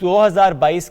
2022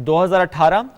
2018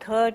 3rd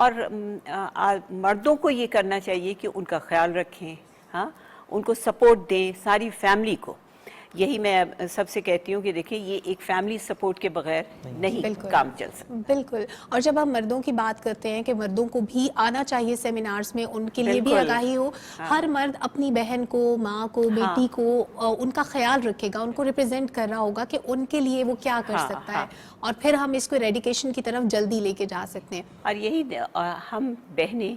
اور مردوں کو یہ کرنا چاہیے کہ ان کا خیال رکھیں, ہاں, ان کو سپورٹ دیں, ساری فیملی کو. یہی میں سب سے کہتی ہوں کہ دیکھیں یہ ایک فیملی سپورٹ کے بغیر نہیں کام چل سکتا. بالکل. اور جب ہم مردوں کی بات کرتے ہیں کہ مردوں کو بھی آنا چاہیے سیمینارز میں, ان کے لیے بھی آگاہی ہو. ہر مرد اپنی بہن کو, ماں کو, بیٹی کو ان کا خیال رکھے گا, ان کو ریپرزینٹ کر رہا ہوگا کہ ان کے لیے وہ کیا کر سکتا ہے, اور پھر ہم اس کو ایریڈیکیشن کی طرف جلدی لے کے جا سکتے ہیں. اور یہی ہم بہنیں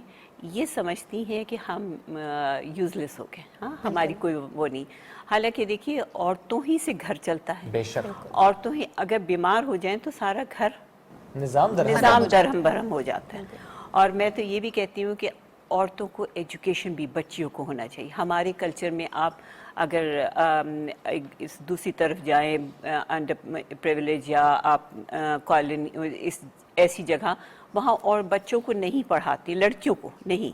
یہ سمجھتی ہیں کہ ہم یوز لیس ہو گئے, ہاں, ہماری کوئی وہ نہیں. حالانکہ دیکھیے عورتوں ہی سے گھر چلتا ہے, بے شک, عورتوں ہی اگر بیمار ہو جائیں تو سارا گھر نظام درہم برہم ہو جاتا ہے. اور میں تو یہ بھی کہتی ہوں کہ عورتوں کو ایجوکیشن بھی بچیوں کو ہونا چاہیے. ہمارے کلچر میں آپ اگر دوسری طرف جائیں انڈر پریویلیج یا آپ کالونی اس ایسی جگہ, وہاں اور بچوں کو نہیں پڑھاتی, لڑکیوں کو نہیں,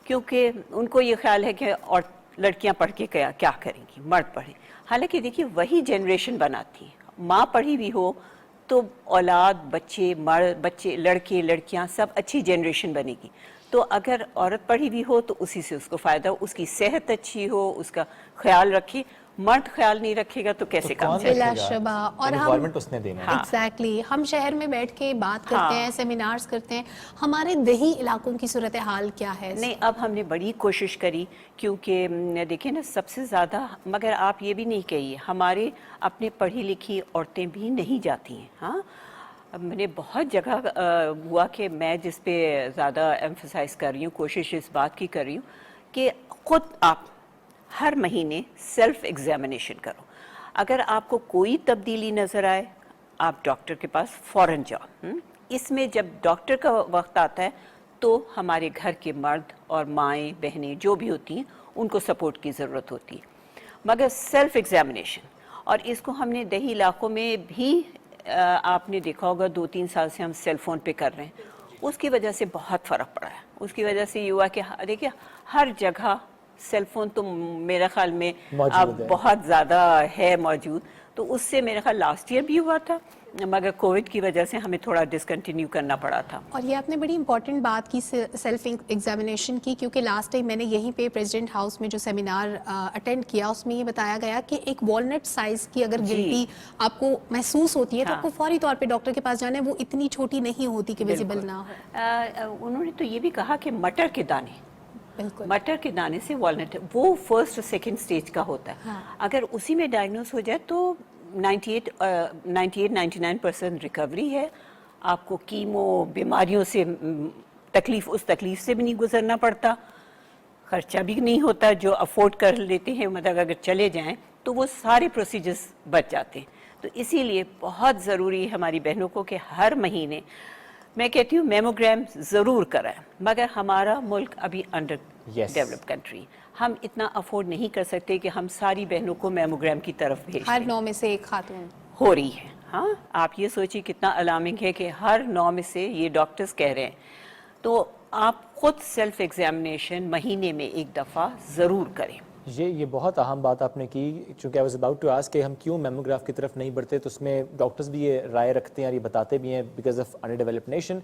کیونکہ ان کو یہ خیال ہے کہ اور لڑکیاں پڑھ کے کیا کریں گی, مرد پڑھیں. حالانکہ دیکھیے وہی جنریشن بناتی ہے. ماں پڑھی بھی ہو تو اولاد, بچے, مرد, بچے, لڑکے, لڑکیاں سب اچھی جنریشن بنے گی. تو اگر عورت پڑھی بھی ہو تو اسی سے اس کو فائدہ ہو, اس کی صحت اچھی ہو, اس کا خیال رکھے. مرد خیال نہیں رکھے گا تو کیسے کام چلے بلا شبہ. اور ہم اس نے دینا ایگزیکٹلی ہم شہر میں بیٹھ کے بات کرتے ہیں, سیمینارز کرتے ہیں, ہمارے دیہی علاقوں کی صورتحال کیا ہے؟ نہیں, اب ہم نے بڑی کوشش کری, کیونکہ دیکھیں نا سب سے زیادہ, مگر آپ یہ بھی نہیں کہیے ہمارے اپنے پڑھی لکھی عورتیں بھی نہیں جاتی ہیں. ہاں, میں نے بہت جگہ ہوا کہ میں جس پہ زیادہ ایمفسائز کر رہی ہوں, کوشش اس بات کی کر رہی ہوں کہ خود آپ ہر مہینے سیلف ایگزامینیشن کرو. اگر آپ کو کوئی تبدیلی نظر آئے آپ ڈاکٹر کے پاس فوراً جاؤ. اس میں جب ڈاکٹر کا وقت آتا ہے تو ہمارے گھر کے مرد اور مائیں بہنیں جو بھی ہوتی ہیں ان کو سپورٹ کی ضرورت ہوتی ہے. مگر سیلف ایگزامینیشن, اور اس کو ہم نے دیہی علاقوں میں بھی آپ نے دیکھا ہوگا 2-3 سال سے ہم سیل فون پہ کر رہے ہیں, اس کی وجہ سے بہت فرق پڑا ہے. اس کی وجہ سے یہ ہوا کہ دیکھیے ہر جگہ سیل فون تو میرے خیال میں اب بہت زیادہ ہے موجود. تو اس سے میرے خیال لاسٹ ایئر بھی ہوا تھا, مگر کووڈ کی وجہ سے ہمیں تھوڑا ڈسکنٹینیو کرنا پڑا تھا. اور یہ آپ نے بڑی امپورٹنٹ بات کی سیلف ایگزامینیشن کی, کیونکہ لاسٹ ٹائم میں نے یہیں پہ پریزیڈنٹ ہاؤس میں جو سیمینار اٹینڈ کیا اس میں یہ بتایا گیا کہ ایک والنٹ سائز کی اگر گلٹی آپ کو محسوس ہوتی ہے تو آپ کو فوری طور پہ ڈاکٹر کے پاس جانا ہے, وہ اتنی چھوٹی نہیں ہوتی کہ ویزیبل نہ ہو. انہوں نے تو یہ بھی کہا کہ مٹر کے دانے, بالکل مٹر کے دانے سے والنٹ وہ فرسٹ سیکنڈ سٹیج کا ہوتا ہے. اگر اسی میں ڈائگنوز ہو جائے تو 98-99% ریکوری ہے. آپ کو کیمو بیماریوں سے اس تکلیف سے بھی نہیں گزرنا پڑتا, خرچہ بھی نہیں ہوتا جو افورڈ کر لیتے ہیں, مطلب اگر چلے جائیں تو وہ سارے پروسیجرز بچ جاتے ہیں. تو اسی لیے بہت ضروری ہے ہماری بہنوں کو کہ ہر مہینے, میں کہتی ہوں میموگرام ضرور کرائیں. مگر ہمارا ملک ابھی انڈر ڈیولپ کنٹری, ہم اتنا افورڈ نہیں کر سکتے کہ ہم ساری بہنوں کو میموگرام کی طرف بھیج ہر 9 میں سے ایک خاتون ہو رہی ہے. ہاں, آپ یہ سوچیے کتنا الارمنگ ہے کہ ہر 9 میں سے یہ ڈاکٹرز کہہ رہے ہیں. تو آپ خود سیلف ایگزامینیشن مہینے میں ایک دفعہ ضرور کریں. یہ بہت اہم بات آپ نے کی, چونکہ I was about to ask کہ ہم کیوں میموگراف کی طرف نہیں بڑھتے. تو اس میں ڈاکٹرز بھی یہ رائے رکھتے ہیں اور یہ بتاتے بھی ہیں because of under developed nation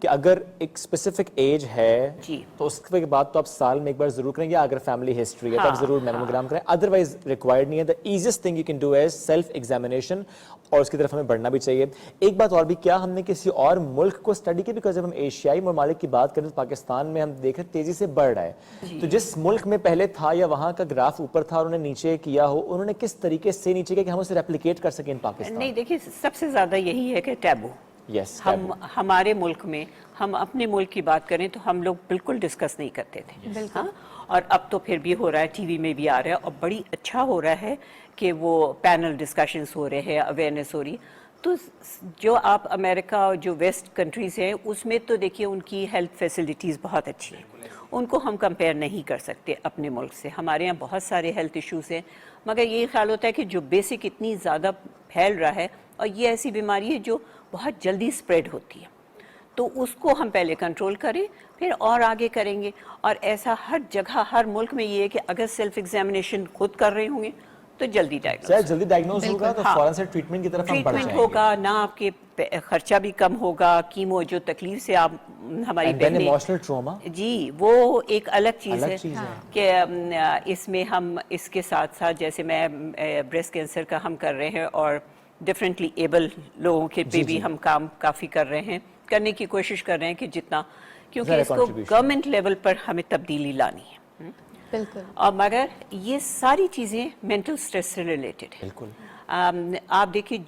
کہ اگر ایک اسپیسیفک ایج ہے تو اس کے بعد تو آپ سال میں ایک بار ضرور کریں, یا اگر فیملی ہسٹری ہے تو آپ ضرور میموگرام کریں, ادروائز ریکوائرڈ نہیں ہے. The easiest thing you can do is self examination, اور اس کی طرف ہمیں بڑھنا بھی چاہیے. ایک بات اور بھی, کیا ہم نے کسی اور ملک کو اسٹڈی کی, بیکاز جب ہم ایشیائی ممالک کی بات کریں تو پاکستان میں ہم دیکھ رہے تیزی سے بڑھ رہا ہے. تو جس ملک میں پہلے تھا یا وہاں کا گراف اوپر تھا اور انہوں نے نیچے کیا ہو, انہوں نے کس طریقے سے نیچے کیا کہ ہم اسے ریپلیکیٹ کر سکیں ان پاکستان؟ نہیں دیکھیے, سب سے زیادہ یہی ہے کہ ٹیبو. ہمارے ملک میں, ہم اپنے ملک کی بات کریں تو ہم لوگ بالکل ڈسکس نہیں کرتے تھے. ہاں, اور اب تو پھر بھی ہو رہا ہے, ٹی وی میں بھی آ رہا ہے, اور بڑی اچھا ہو رہا ہے کہ وہ پینل ڈسکشنز ہو رہے ہیں, اویئرنیس ہو رہی. تو جو آپ امریکہ اور جو ویسٹ کنٹریز ہیں اس میں تو دیکھیے ان کی ہیلتھ فیسلٹیز بہت اچھی ہیں, ان کو ہم کمپیئر نہیں کر سکتے اپنے ملک سے. ہمارے یہاں بہت سارے ہیلتھ ایشوز ہیں, مگر یہ خیال ہوتا ہے کہ جو بیسک اتنی زیادہ پھیل رہا ہے, اور یہ ایسی بیماری ہے جو بہت جلدی اسپریڈ ہوتی ہے, تو اس کو ہم پہلے کنٹرول کریں پھر اور آگے کریں گے. اور ایسا ہر جگہ ہر ملک میں یہ ہے کہ اگر سیلف ایگزامینیشن خود کر رہے ہوں گے تو جلدی ڈائگنوز شاید جلدی ڈائگنوز ہوگا تو فوراً سے ٹریٹمنٹ کی طرف ہم بڑھ ٹریٹمنٹ جائیں ہوگا نا، آپ کے خرچہ بھی کم ہوگا، کیمو جو تکلیف سے آپ ہماری بہنیں ایموشنل ٹراما جی وہ ایک الگ چیز ہے چیز ہے کہ اس میں ہم اس کے ساتھ ساتھ جیسے میں بریسٹ کینسر کا ہم کر رہے ہیں اور ڈفرینٹلی ایبل لوگوں کے پہ بھی ہم کام کافی کر رہے ہیں، کرنے کی کوشش کر رہے ہیں کہ جتنا، کیونکہ اس کو گورنمنٹ لیول پر ہمیں تبدیلی لانی ہے بالکل. اور مگر یہ ساری چیزیں مینٹل سٹریس سے ریلیٹڈ ہے. بالکل آپ دیکھیے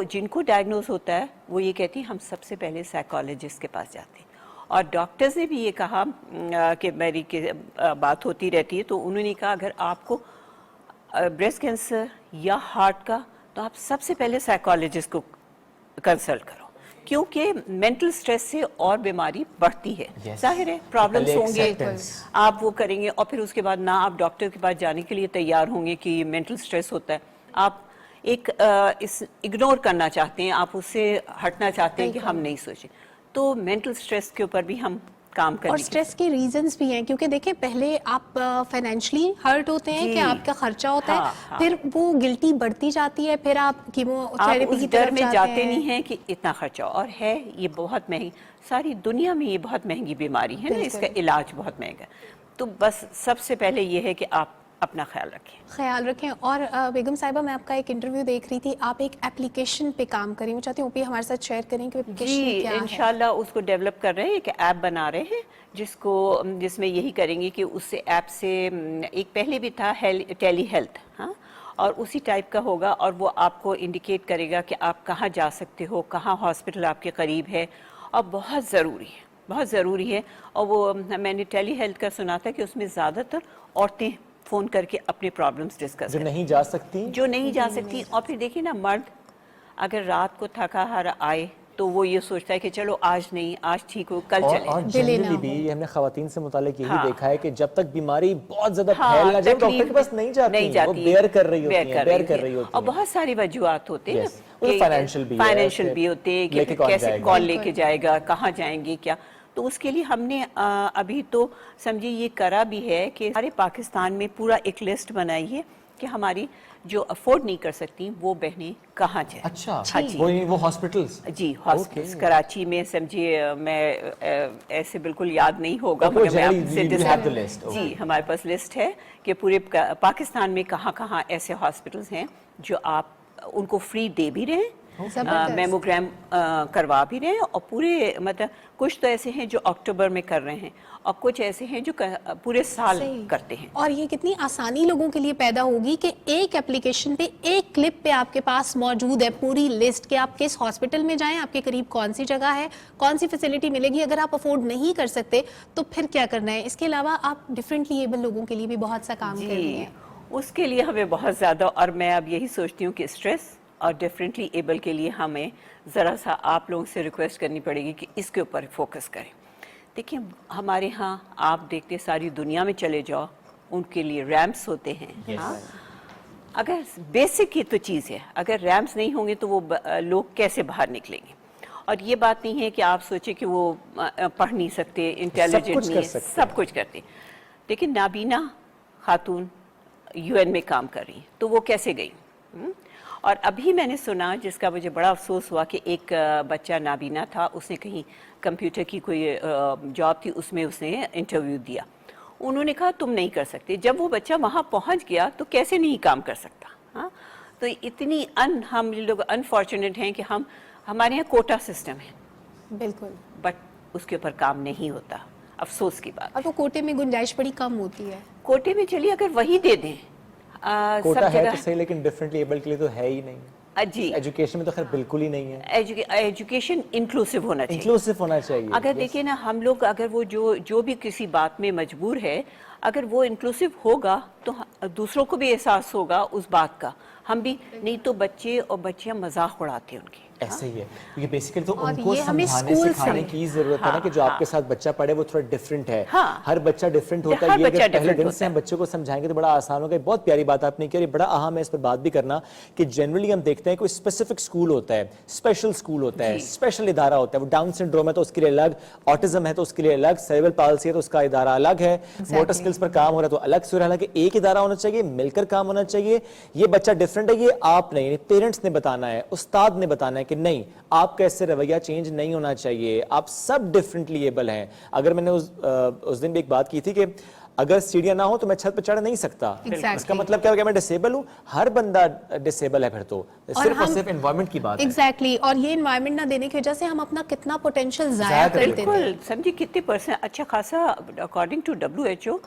جن کو ڈائگنوز ہوتا ہے وہ یہ کہتی ہیں ہم سب سے پہلے سائیکالوجسٹ کے پاس جاتے ہیں، اور ڈاکٹرز نے بھی یہ کہا کہ میری بات ہوتی رہتی ہے تو انہوں نے کہا اگر آپ کو بریسٹ کینسر یا ہارٹ کا تو آپ سب سے پہلے سائیکالوجسٹ کو کنسلٹ کرو، کیونکہ مینٹل سٹریس سے اور بیماری بڑھتی ہے. ظاہر ہے پرابلمس ہوں گے، آپ وہ کریں گے اور پھر اس کے بعد نہ آپ ڈاکٹر کے پاس جانے کے لیے تیار ہوں گے کہ یہ مینٹل سٹریس ہوتا ہے، آپ ایک اگنور کرنا چاہتے ہیں، آپ اس سے ہٹنا چاہتے ہیں کہ ہم نہیں سوچیں. تو مینٹل سٹریس کے اوپر بھی ہم کام کریں. اور سٹریس کے ریزنز بھی ہیں، کیونکہ دیکھیں پہلے آپ فائنینشلی ہرٹ ہوتے ہیں کہ آپ کا خرچہ ہوتا ہے، پھر وہ گلٹی بڑھتی جاتی ہے، پھر آپ کیمو تھراپی کی ڈر طرف میں جاتے نہیں ہیں کہ اتنا خرچہ، اور ہے یہ بہت مہنگی، ساری دنیا میں یہ بہت مہنگی بیماری ہے نا، اس کا علاج بہت مہنگا. تو بس سب سے پہلے یہ ہے کہ آپ اپنا خیال رکھیں. اور بیگم صاحبہ میں آپ کا ایک انٹرویو دیکھ رہی تھی، آپ ایک اپلیکیشن پہ کام کریں، میں چاہتی ہوں وہ بھی ہمارے ساتھ شیئر کریں کہ اپلیکیشن جی کیا ہے. انشاءاللہ اس کو ڈیولپ کر رہے ہیں، ایک ایپ بنا رہے ہیں جس میں یہی کریں گے کہ اس سے ایپ سے ایک پہلے بھی تھا ٹیلی ہیلتھ، ہاں، اور اسی ٹائپ کا ہوگا، اور وہ آپ کو انڈیکیٹ کرے گا کہ آپ کہاں جا سکتے ہو، کہاں ہاسپٹل آپ کے قریب ہے، اور بہت ضروری ہے. اور وہ میں نے ٹیلی ہیلتھ کا سنا تھا کہ اس میں زیادہ تر عورتیں فون کر کے اپنے پرابلمس ڈسکس جو نہیں جا سکتی اور پھر دیکھیے نا، مرد اگر رات کو تھکا ہارا آئے تو وہ یہ سوچتا ہے کہ چلو آج نہیں، آج ٹھیک ہو، کل چلے. اور جنرلی بھی یہ ہم نے خواتین سے متعلق یہی دیکھا ہے کہ جب تک بیماری بہت زیادہ پھیل نہ جائے ڈاکٹر کے پاس نہیں جاتی، وہ بیئر کر رہی ہوتی ہیں. اور بہت ساری وجوہات ہوتے ہیں، فائنینشیل بھی ہوتے ہیں کہ کیسے کال لے کے جائے گا، کہاں جائیں گے، کیا. تو اس کے لیے ہم نے ابھی تو سمجھے یہ کرا بھی ہے کہ ہمارے پاکستان میں پورا ایک لسٹ بنائی ہے کہ ہماری جو افورڈ نہیں کر سکتی وہ بہنیں کہاں جائیں. اچھا وہ ہاسپٹلز، جی ہاسپٹلز کراچی میں سمجھیے، میں ایسے بالکل یاد نہیں ہوگا مگر میں آپ سے جی ہمارے پاس لسٹ ہے کہ پورے پاکستان میں کہاں کہاں ایسے ہاسپٹلز ہیں جو آپ ان کو فری دے بھی رہے ہیں، میموگرام کروا بھی رہے ہیں، اور پورے مطلب کچھ تو ایسے ہیں جو اکتوبر میں کر رہے ہیں اور کچھ ایسے ہیں جو پورے سال کرتے ہیں. اور یہ کتنی آسانی لوگوں کے لیے پیدا ہوگی کہ ایک اپلیکیشن پہ ایک کلپ پہ آپ کے پاس موجود ہے پوری لسٹ کہ آپ کس ہاسپٹل میں جائیں، آپ کے قریب کون سی جگہ ہے، کون سی فیسلٹی ملے گی. اگر آپ افورڈ نہیں کر سکتے تو پھر کیا کرنا ہے. اس کے علاوہ آپ ڈفرینٹلی ایبل لوگوں کے لیے بھی بہت سا کام کر رہی ہیں. اس کے لیے ہمیں بہت زیادہ، اور میں اب یہی سوچتی ہوں کہ اسٹریس اور ڈفرینٹلی ایبل کے لیے ہمیں ذرا سا آپ لوگوں سے ریکویسٹ کرنی پڑے گی کہ اس کے اوپر فوکس کریں. دیکھیں ہمارے ہاں آپ دیکھتے ساری دنیا میں چلے جاؤ، ان کے لیے ریمپس ہوتے ہیں. ہاں اگر بیسک یہ تو چیز ہے، اگر ریمپس نہیں ہوں گے تو وہ لوگ کیسے باہر نکلیں گے. اور یہ بات نہیں ہے کہ آپ سوچیں کہ وہ پڑھ نہیں سکتے، انٹیلیجنٹ نہیں ہے، سب کچھ کرتے. لیکن نابینا خاتون UN میں کام کر رہی ہیں تو وہ کیسے گئی. اور ابھی میں نے سنا، جس کا مجھے بڑا افسوس ہوا، کہ ایک بچہ نابینا تھا، اس نے کہیں کمپیوٹر کی کوئی جاب تھی، اس میں اس نے انٹرویو دیا. انہوں نے کہا تم نہیں کر سکتے. جب وہ بچہ وہاں پہنچ گیا تو کیسے نہیں کام کر سکتا. ہاں تو اتنی ہم لوگ انفارچونیٹ ہیں کہ ہمارے یہاں کوٹا سسٹم ہے، بالکل، بٹ اس کے اوپر کام نہیں ہوتا. افسوس کی بات. اور وہ کوٹے میں گنجائش بڑی کم ہوتی ہے. کوٹے میں چلیے اگر وہی دے دیں، کوٹا ہے تو صحیح، لیکن ڈفرینٹلی ایبل کے لیے تو ہے ہی نہیں. جی ایجوکیشن میں تو خیر بالکل ہی نہیں ہے. ایجوکیشن انکلوسیو ہونا چاہیے. اگر دیکھیں نا ہم لوگ، اگر وہ جو بھی کسی بات میں مجبور ہے، اگر وہ انکلوسیو ہوگا تو دوسروں کو بھی احساس ہوگا اس بات کا. ہم بھی نہیں تو بچے اور بچیاں مذاق اڑاتے ہیں ان کی. ایسے ہی ہے کیونکہ بیسیکلی تو اور ان کو یہ ہمیں سمجھانے اسکول سکھانے سے کی ضرورت ہے نا کہ جو آپ کے ساتھ بچہ پڑھے وہ تھوڑا ڈفرینٹ ہے. ہر بچہ ڈفرینٹ ہوتا ہے. یہ اگر پہلے دن سے ہم بچے کو سمجھائیں گے تو بڑا آسان ہوگا. بہت پیاری بات آپ نے کی اور بڑا اہم ہے اس پر بات بھی کرنا کہ جنرلی ہم دیکھتے ہیں کوئی اسپیسیفک اسکول ہوتا ہے, اسپیشل اسکول ہوتا ہے, اسپیشل ادارہ ہوتا ہے. وہ ڈاؤن سنڈروم ہے تو اس کے لیے الگ, آٹزم ہے تو اس کے لیے الگ, سیریبرل پالسی ہے تو اس کا ادارہ الگ ہے, موٹر اسکلز پر کام ہو رہا ہے تو الگ سے ہو رہا ہے. حالانکہ ایک ادارہ ہونا چاہیے, مل کر کام ہونا چاہیے. یہ بچہ ڈفرینٹ ہے, یہ آپ نے یعنی پیرنٹس نے بتانا ہے, استاد نے بتانا ہے کہ نہیں آپ کا اس سے رویہ چینج نہیں ہونا چاہیے, آپ سب ڈفرینٹلی ایبل ہیں. اگر میں نے اس دن بھی ایک بات کی تھی کہ اگر سیڑھیاں نہ ہو تو میں چھت پہ چڑھ نہیں سکتا. اس کا مطلب کیا ہو گیا میں ڈسیبل ہوں؟ ہر بندہ ڈسیبل ہے پھر تو صرف اور صرف انوائرمنٹ کی بات ہے. ایگزیکٹلی, اور یہ انوائرمنٹ نہ دینے کی وجہ سے ہم اپنا کتنا پوٹینشیل ضائع کرتے تھے. بالکل سمجھے کتنے پرسنٹ, اچھا خاصا اکارڈنگ ٹو WHO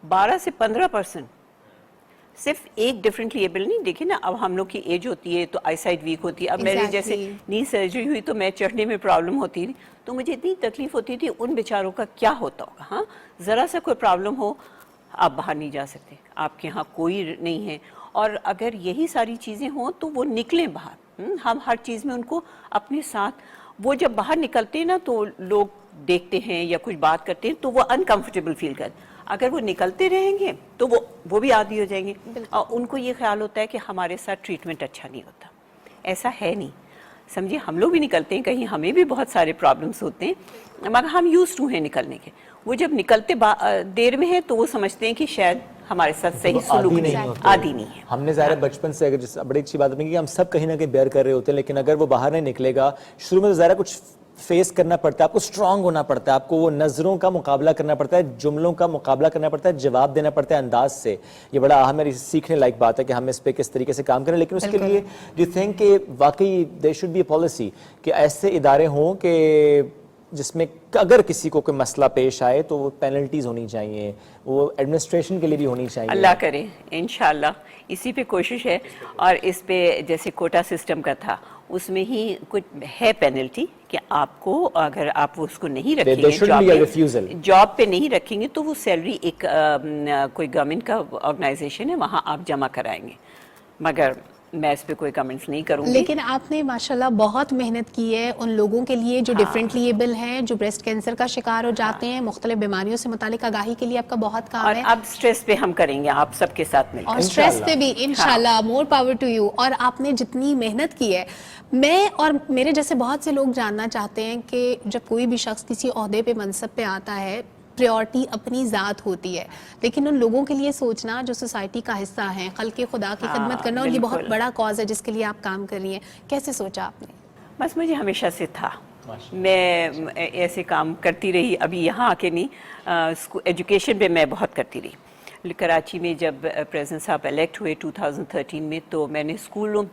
12 سے 15%. صرف ایک ڈفرینٹلی ایبل نہیں. دیکھیں نا اب ہم لوگ کی ایج ہوتی ہے تو آئی سائٹ ویک ہوتی ہے. اب میرے جیسے نی سرجری ہوئی تو میں چڑھنے میں پرابلم ہوتی تھی تو مجھے اتنی تکلیف ہوتی تھی. ان بیچاروں کا کیا ہوتا ہوگا. ہاں ذرا سا کوئی پرابلم ہو آپ باہر نہیں جا سکتے, آپ کے ہاں کوئی نہیں ہے. اور اگر یہی ساری چیزیں ہوں تو وہ نکلیں باہر. ہم ہر چیز میں ان کو اپنے ساتھ, وہ جب باہر نکلتے ہیں نا تو لوگ دیکھتے ہیں یا کچھ بات کرتے ہیں تو وہ انکمفرٹیبل فیل کرتے ہیں. اگر وہ نکلتے رہیں گے تو وہ بھی عادی ہو جائیں گے. اور ان کو یہ خیال ہوتا ہے کہ ہمارے ساتھ ٹریٹمنٹ اچھا نہیں ہوتا. ایسا ہے نہیں. سمجھے ہم لوگ بھی نکلتے ہیں, کہیں ہمیں بھی بہت سارے پرابلمس ہوتے ہیں مگر ہم یوز ٹو ہیں نکلنے کے. وہ جب نکلتے دیر میں ہے تو وہ سمجھتے ہیں کہ شاید ہمارے ساتھ صحیح سلوک نہیں, عادی نہیں ہے. ہم نے ظاہر بچپن سے اگر جس بڑی اچھی بات ہے کہ ہم سب کہیں نہ کہیں بیئر کر رہے ہوتے ہیں, لیکن اگر وہ باہر نہیں نکلے گا شروع میں تو ظاہر کچھ فیس کرنا پڑتا ہے, آپ کو اسٹرانگ ہونا پڑتا ہے, آپ کو وہ نظروں کا مقابلہ کرنا پڑتا ہے, جملوں کا مقابلہ کرنا پڑتا ہے, جواب دینا پڑتا ہے انداز سے. یہ بڑا اہم ہے, سیکھنے لائق بات ہے کہ ہم اس پہ کس طریقے سے کام کریں. لیکن اس کے لیے ڈو تھنک کہ واقعی there should be a policy کہ ایسے ادارے ہوں کہ جس میں اگر کسی کو کوئی مسئلہ پیش آئے تو وہ پینلٹیز ہونی چاہیے, وہ ایڈمنسٹریشن کے لیے بھی ہونی چاہیے. اللہ کرے انشاءاللہ اسی پہ کوشش ہے. اور اس پہ جیسے کوٹا سسٹم کا تھا اس میں ہی کچھ ہے پینلٹی کہ آپ کو اگر آپ اس کو نہیں رکھیں گے, جاب پہ نہیں رکھیں گے تو وہ سیلری ایک کوئی گورنمنٹ کا آرگنائزیشن ہے وہاں آپ جمع کرائیں گے. مگر میں اس پہ کوئی کمنٹس نہیں کروں گی. لیکن آپ نے ماشاءاللہ بہت محنت کی ہے ان لوگوں کے لیے جو ڈفرینٹلی ایبل ہیں, جو بریسٹ کینسر کا شکار ہو جاتے ہیں, مختلف بیماریوں سے متعلق آگاہی کے لیے آپ کا بہت کام ہے. اور اب سٹریس پہ ہم کریں گے آپ سب کے ساتھ مل کر, اور سٹریس پہ بھی انشاءاللہ مور پاور ٹو یو. اور آپ نے جتنی محنت کی ہے, میں اور میرے جیسے بہت سے لوگ جاننا چاہتے ہیں کہ جب کوئی بھی شخص کسی عہدے پہ منصب پہ آتا ہے پریورٹی اپنی ذات ہوتی ہے, لیکن ان لوگوں کے لیے سوچنا جو سوسائٹی کا حصہ ہیں, خلق خدا کی خدمت کرنا, اور یہ بہت بڑا کاز ہے جس کے لیے آپ کام کر رہی ہیں. کیسے سوچا آپ نے؟ بس مجھے ہمیشہ سے تھا, میں ایسے کام کرتی رہی. ابھی یہاں آ کے نہیں, ایجوکیشن پہ میں بہت کرتی رہی. کراچی میں جب پریزیڈنٹ صاحب الیکٹ ہوئے 2013 میں تو میں نے اسکولوں,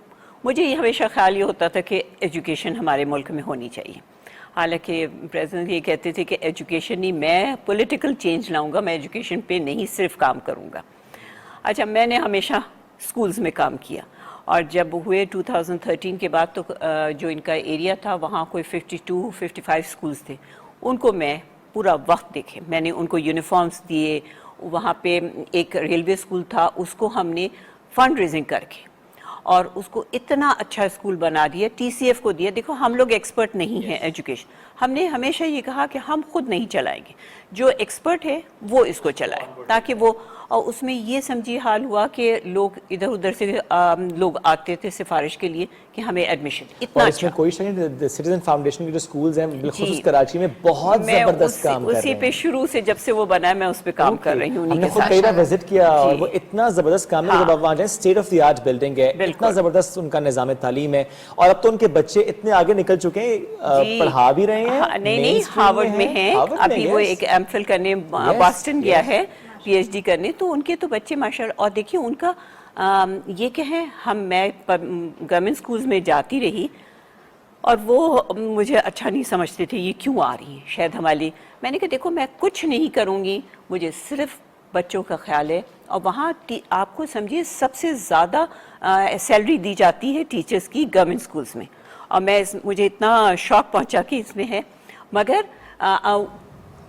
مجھے یہ ہمیشہ خیال یہ ہوتا تھا کہ ایجوکیشن ہمارے ملک میں ہونی چاہیے. حالانکہ پریزیڈنٹ یہ کہتے تھے کہ ایجوکیشن نہیں, میں پولیٹیکل چینج لاؤں گا, میں ایجوکیشن پہ نہیں صرف کام کروں گا. اچھا میں نے ہمیشہ اسکولز میں کام کیا. اور جب ہوئے 2013 کے بعد تو جو ان کا ایریا تھا وہاں کوئی 52-55 اسکولز تھے, ان کو میں پورا وقت دیکھے. میں نے ان کو یونیفارمز دیے. وہاں پہ ایک ریلوے اسکول تھا, اس کو ہم نے فنڈ ریزنگ کر کے اور اس کو اتنا اچھا اسکول بنا دیا, TCF کو دیا. دیکھو ہم لوگ ایکسپرٹ نہیں ہیں ایجوکیشن, ہم نے ہمیشہ یہ کہا کہ ہم خود نہیں چلائیں گے, جو ایکسپرٹ ہے وہ اس کو چلائے, تاکہ وہ, اور اس میں یہ سمجھی حال ہوا کہ لوگ ادھر ادھر سے لوگ آتے تھے سفارش کے لیے کہ ہمیں ایڈمیشن. اتنا اچھا, کوئی شک نہیں, سٹیزن فاؤنڈیشن کے جو اسکولز ہیں بالخصوص کراچی میں بہت زبردست کام کر رہے ہیں. اسی پہ شروع سے جب سے وہ بنا ہے میں اس پہ کام کر رہی ہوں. ہم نے خود کئی بار وزٹ کیا اور وہ اتنا زبردست کام ہے. جب آپ وہاں جائیں, state of the art building ہے, اتنا زبردست ان کا نظام تعلیم ہے. اور اب تو ان کے بچے اتنے آگے نکل چکے ہیں, پڑھا بھی رہے ہیں. نہیں, ہارورڈ میں ہیں ابھی, وہ ایک ایم فل کرنے باسٹن گیا ہے PhD کرنے, تو ان کے تو بچے ماشاءاللہ. اور دیکھیے ان کا یہ کہیں میں گورنمنٹ اسکولز میں جاتی رہی اور وہ مجھے اچھا نہیں سمجھتے تھے یہ کیوں آ رہی ہیں شاید ہماری. میں نے کہا دیکھو میں کچھ نہیں کروں گی, مجھے صرف بچوں کا خیال ہے. اور وہاں آپ کو سمجھیے سب سے زیادہ سیلری دی جاتی ہے ٹیچرز کی گورنمنٹ اسکولز میں. اور مجھے اتنا شوق پہنچا کہ اس میں ہے, مگر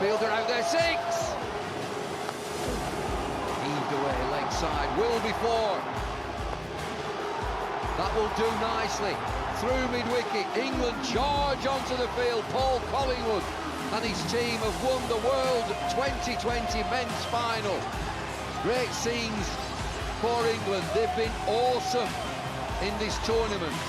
Fielder out there, 6. Heaved away leg side, will be 4. That will do nicely. Through mid-wicket, England charge onto the field. Paul Collingwood and his team have won the World 2020 Men's Final. Great scenes for England. They've been awesome in this tournament.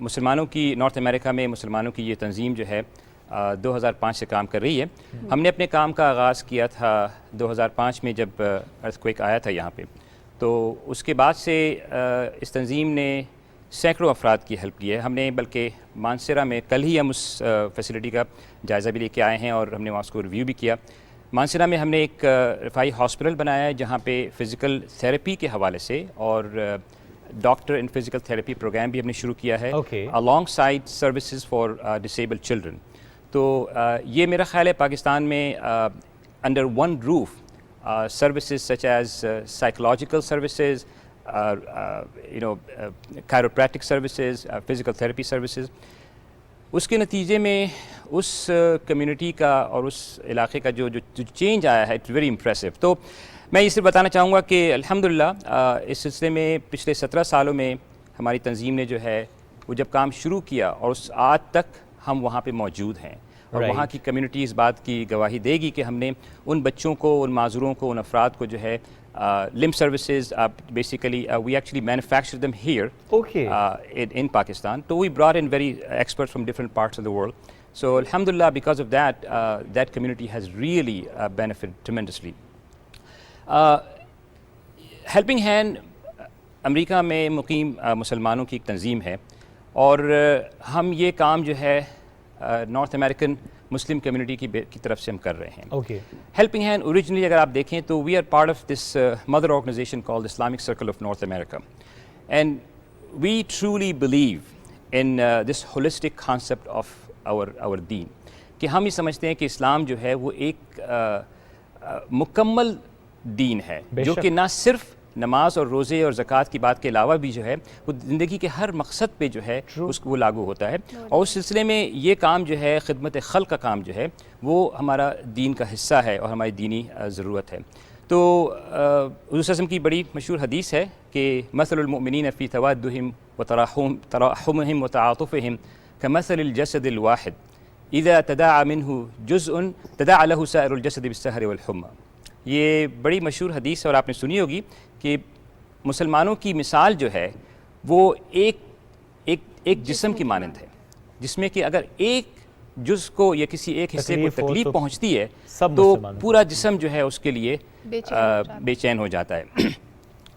مسلمانوں کی north امریکہ میں مسلمانوں کی یہ تنظیم جو ہے 2005 سے کام کر رہی ہے. ہم نے اپنے کام کا آغاز کیا تھا 2005 میں جب ارتھ کویک آیا تھا یہاں پہ. تو اس کے بعد سے اس تنظیم نے سینکڑوں افراد کی ہیلپ کی ہے. ہم نے بلکہ مانسیرا میں کل ہی ہم اس فیسلٹی کا جائزہ بھی لے کے آئے ہیں اور ہم نے وہاں اس کو ریویو بھی کیا. مانسیرا میں ہم نے ایک رفائی ہاسپٹل بنایا ہے جہاں پہ فزیکل تھیراپی کے حوالے سے اور doctor in physical therapy program بھی ہم نے شروع کیا ہے along side services for disabled children. تو یہ میرا خیال ہے پاکستان میں under one roof services such as psychological services, chiropractic services, physical therapy services, اس کے نتیجے میں اس کمیونٹی کا اور اس علاقے کا جو چینج آیا ہے اٹس ویری امپریسو. تو میں یہ صرف بتانا چاہوں گا کہ الحمدللہ اس سلسلے میں پچھلے 17 سالوں میں ہماری تنظیم نے جو ہے وہ جب کام شروع کیا اور اس آج تک ہم وہاں پہ موجود ہیں اور وہاں کی کمیونٹی اس بات کی گواہی دے گی کہ ہم نے ان بچوں کو، ان معذوروں کو، ان افراد کو جو ہے limb services, basically we actually manufacture them here in Pakistan. So we brought in very experts from different parts of the world. So alhamdulillah, because of that, that community has really benefited tremendously. Helping Hand امریکہ میں مقیم مسلمانوں کی ایک تنظیم ہے اور ہم یہ کام جو ہے نارتھ امریکن مسلم کمیونٹی کی طرف سے ہم کر رہے ہیں. ہیلپنگ ہینڈ اوریجنلی اگر آپ دیکھیں تو we are part of this mother organisation called Islamic circle of North America and we truly believe in this holistic concept of our دین کہ ہم یہ سمجھتے ہیں کہ اسلام جو ہے وہ ایک مکمل دین ہے جو کہ نہ صرف نماز اور روزے اور زکوٰۃ کی بات کے علاوہ بھی جو ہے وہ زندگی کے ہر مقصد پہ جو ہے اس کو وہ لاگو ہوتا ہے. اور اس سلسلے میں یہ کام جو ہے خدمت خلق کا کام جو ہے وہ ہمارا دین کا حصہ ہے اور ہماری دینی ضرورت ہے. تو حضور صلی اللہ علیہ وسلم کی بڑی مشہور حدیث ہے کہ مثل المؤمنین فی توادہم وتراحمہم وتعاطفہم کمثل الجسد الواحد اذا تداعى منہ جزء تداعى له سائر الجسد بالسہر والحمى. یہ بڑی مشہور حدیث اور آپ نے سنی ہوگی کہ مسلمانوں کی مثال جو ہے وہ ایک جسم کی مانند ہے جس میں کہ اگر ایک جز کو یا کسی ایک حصے کو تکلیف پہنچتی ہے تو پورا جسم جو ہے اس کے لیے بے چین ہو جاتا ہے.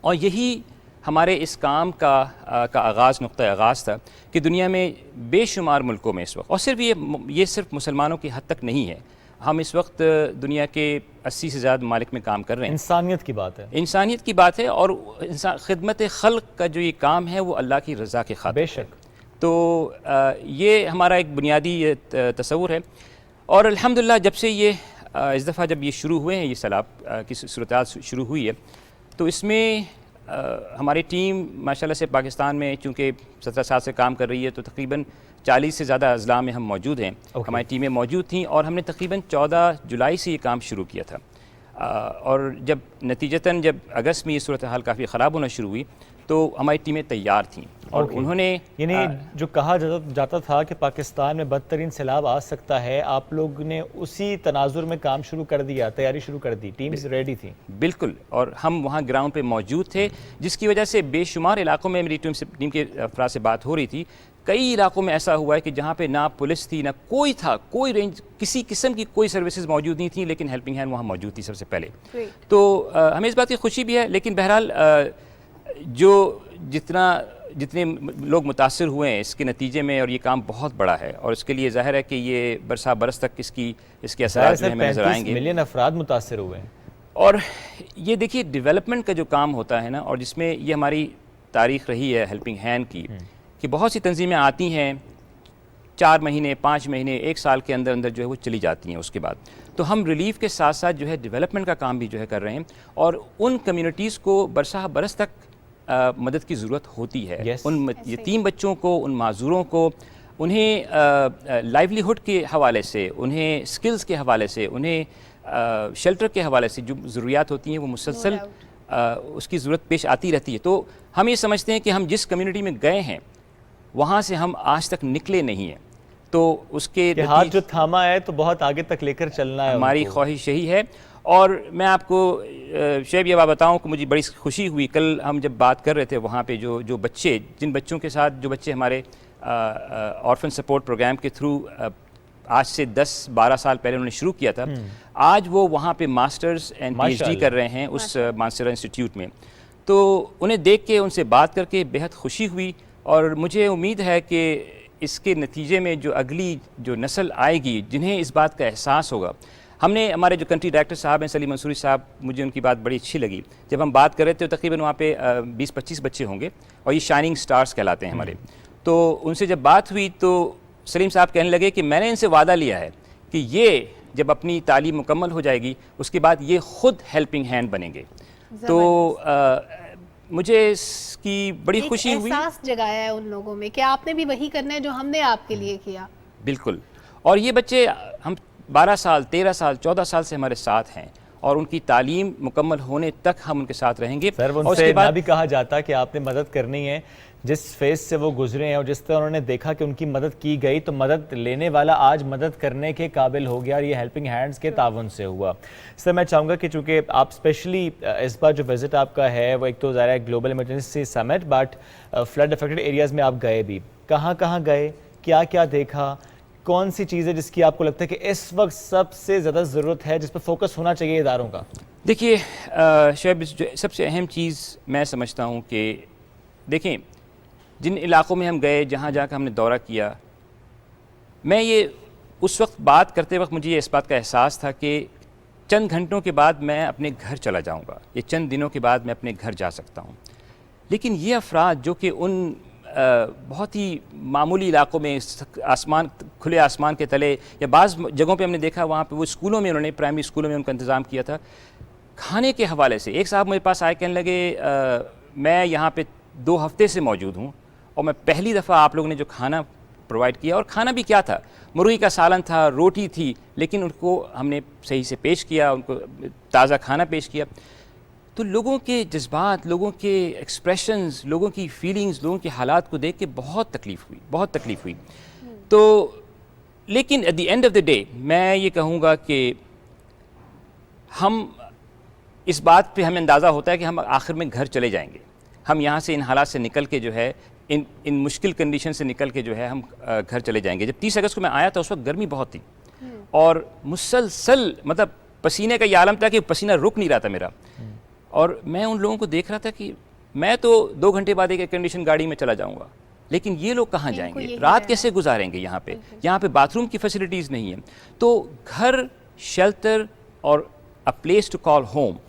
اور یہی ہمارے اس کام کا آغاز نقطہ آغاز تھا کہ دنیا میں بے شمار ملکوں میں اس وقت اور صرف یہ صرف مسلمانوں کی حد تک نہیں ہے. ہم اس وقت دنیا کے 80 سے زیادہ ممالک میں کام کر رہے ہیں. انسانیت کی بات ہے اور خدمت خلق کا جو یہ کام ہے وہ اللہ کی رضا کے خاطر. بے شک. تو یہ ہمارا ایک بنیادی تصور ہے اور الحمدللہ جب سے یہ اس دفعہ جب یہ شروع ہوئے ہیں یہ سیلاب کی صورتحال شروع ہوئی ہے تو اس میں ہماری ٹیم ماشاءاللہ سے پاکستان میں چونکہ 17 سال سے کام کر رہی ہے تو تقریباً 40 سے زیادہ اضلاع میں ہم موجود ہیں. ہماری ٹیمیں موجود تھیں اور ہم نے تقریباً 14 جولائی سے یہ کام شروع کیا تھا اور جب نتیجتاً جب اگست میں یہ صورتحال کافی خراب ہونا شروع ہوئی تو ہماری ٹیمیں تیار تھیں اور انہوں نے یعنی جو کہا جاتا تھا کہ پاکستان میں بدترین سیلاب آ سکتا ہے آپ لوگ نے اسی تناظر میں کام شروع کر دیا، تیاری شروع کر دی، ٹیمز ریڈی تھیں. بالکل. اور ہم وہاں گراؤنڈ پہ موجود تھے جس کی وجہ سے بے شمار علاقوں میں میری ٹیم کے افراد سے بات ہو رہی تھی. کئی علاقوں میں ایسا ہوا ہے کہ جہاں پہ نہ پولیس تھی نہ کوئی تھا، کوئی رینج کسی قسم کی کوئی سروسز موجود نہیں تھیں لیکن ہیلپنگ ہینڈ وہاں موجود تھی سب سے پہلے. تو ہمیں اس بات کی خوشی بھی ہے لیکن بہرحال جتنے لوگ متاثر ہوئے ہیں اس کے نتیجے میں اور یہ کام بہت بڑا ہے اور اس کے لیے ظاہر ہے کہ یہ برس تک اس کے اثرات جو ہمیں نظر آئیں گے. 35 ملین افراد متاثر ہوئے ہیں اور یہ دیکھیے ڈیولپمنٹ کا جو کام ہوتا ہے نا اور جس میں یہ ہماری تاریخ رہی ہے ہیلپنگ ہینڈ کی کہ بہت سی تنظیمیں آتی ہیں 4 مہینے 5 مہینے 1 سال کے اندر جو ہے وہ چلی جاتی ہیں. اس کے بعد تو ہم ریلیف کے ساتھ ساتھ جو ہے ڈیولپمنٹ کا کام بھی جو ہے کر رہے ہیں اور ان کمیونٹیز کو برس تک مدد کی ضرورت ہوتی ہے. ان یتیم بچوں کو، ان معذوروں کو، انہیں لائیولی ہوڈ کے حوالے سے، انہیں سکلز کے حوالے سے، انہیں شیلٹر کے حوالے سے جو ضروریات ہوتی ہیں وہ مسلسل اس کی ضرورت پیش آتی رہتی ہے. تو ہم یہ سمجھتے ہیں کہ ہم جس کمیونٹی میں گئے ہیں وہاں سے ہم آج تک نکلے نہیں ہیں تو اس کے ہاتھ جو تھاما ہے تو بہت آگے تک لے کر چلنا ہے. ہماری خواہش یہی ہے. اور میں آپ کو شعیب یہ بات بتاؤں کہ مجھے بڑی خوشی ہوئی کل ہم جب بات کر رہے تھے وہاں پہ جو بچے جن بچوں کے ساتھ جو بچے ہمارے آرفن سپورٹ پروگرام کے تھرو آج سے 10-12 سال پہلے انہوں نے شروع کیا تھا. آج وہ وہاں پہ masters and P H D کر رہے ہیں اس مانسیرا انسٹیٹیوٹ میں. تو انہیں دیکھ کے ان سے بات کر کے بہت خوشی ہوئی, اور مجھے امید ہے کہ اس کے نتیجے میں جو اگلی جو نسل آئے گی جنہیں اس بات کا احساس ہوگا. ہم نے ہمارے جو کنٹری ڈائریکٹر صاحب ہیں سلیم منصوری صاحب, مجھے ان کی بات بڑی اچھی لگی. جب ہم بات کر رہے تھے تو تقریباً وہاں پہ 20-25 بچے ہوں گے, اور یہ شائننگ سٹارز کہلاتے ہیں ہمارے. تو ان سے جب بات ہوئی تو سلیم صاحب کہنے لگے کہ میں نے ان سے وعدہ لیا ہے کہ یہ جب اپنی تعلیم مکمل ہو جائے گی اس کے بعد یہ خود ہیلپنگ ہینڈ بنیں گے. تو مجھے اس کی بڑی خوشی ہوئی. احساس جگایا ہے ان لوگوں میں کہ آپ نے بھی وہی کرنا ہے جو ہم نے آپ کے لیے کیا. بالکل. اور یہ بچے ہم 12 سال 13 سال 14 سال سے ہمارے ساتھ ہیں, اور ان کی تعلیم مکمل ہونے تک ہم ان کے ساتھ رہیں گے. سر ان سے نہ بھی کہا جاتا کہ آپ نے مدد کرنی ہے, جس فیز سے وہ گزرے ہیں اور جس طرح انہوں نے دیکھا کہ ان کی مدد کی گئی تو مدد لینے والا آج مدد کرنے کے قابل ہو گیا, اور یہ ہیلپنگ ہینڈز کے تعاون سے ہوا. سر میں چاہوں گا کہ چونکہ آپ اسپیشلی اس بار جو وزٹ آپ کا ہے وہ ایک تو ظاہر ہے global emergency summit, but flood affected areas میں آپ گئے بھی, کہاں کہاں گئے, کیا کیا دیکھا, کون سی چیزیں جس کی آپ کو لگتا ہے کہ اس وقت سب سے زیادہ ضرورت ہے, جس پہ فوکس ہونا چاہیے اداروں کا؟ دیکھیے شعیب, سب سے اہم چیز میں سمجھتا ہوں کہ دیکھیں جن علاقوں میں ہم گئے, جہاں جہاں کا ہم نے دورہ کیا, میں یہ اس وقت بات کرتے وقت مجھے اس بات کا احساس تھا کہ چند گھنٹوں کے بعد میں اپنے گھر چلا جاؤں گا, یہ چند دنوں کے بعد میں اپنے گھر جا سکتا ہوں. لیکن یہ افراد جو کہ ان بہت ہی معمولی علاقوں میں کھلے آسمان کے تلے, یا بعض جگہوں پہ ہم نے دیکھا وہاں پہ وہ اسکولوں میں انہوں نے پرائمری اسکولوں میں ان کا انتظام کیا تھا کھانے کے حوالے سے. ایک صاحب میرے پاس آئے کہنے لگے میں یہاں پہ 2 ہفتے سے موجود ہوں, اور میں پہلی دفعہ آپ لوگوں نے جو کھانا پرووائڈ کیا, اور کھانا بھی کیا تھا, مرغی کا سالن تھا, روٹی تھی, لیکن ان کو ہم نے صحیح سے پیش کیا, ان کو تازہ کھانا پیش کیا. تو لوگوں کے جذبات, لوگوں کے ایکسپریشنز, لوگوں کی فیلنگز, لوگوں کے حالات کو دیکھ کے بہت تکلیف ہوئی. تو لیکن at the end of the day میں یہ کہوں گا کہ ہم اس بات پہ ہمیں اندازہ ہوتا ہے کہ ہم آخر میں گھر چلے جائیں گے. ہم یہاں سے ان حالات سے نکل کے جو ہے ان مشکل کنڈیشن سے نکل کے جو ہے ہم گھر چلے جائیں گے. جب 30 اگست کو میں آیا تھا اس وقت گرمی بہت تھی, اور مسلسل مطلب پسینے کا یہ عالم تھا کہ پسینہ رک نہیں رہا تھا میرا. اور میں ان لوگوں کو دیکھ رہا تھا کہ میں تو 2 گھنٹے بعد ایک کنڈیشن گاڑی میں چلا جاؤں گا, لیکن یہ لوگ کہاں جائیں گے, رات کیسے گزاریں گے یہاں پہ باتھ روم کی فیسلٹیز نہیں ہیں. تو گھر, شیلٹر اور a place to call home,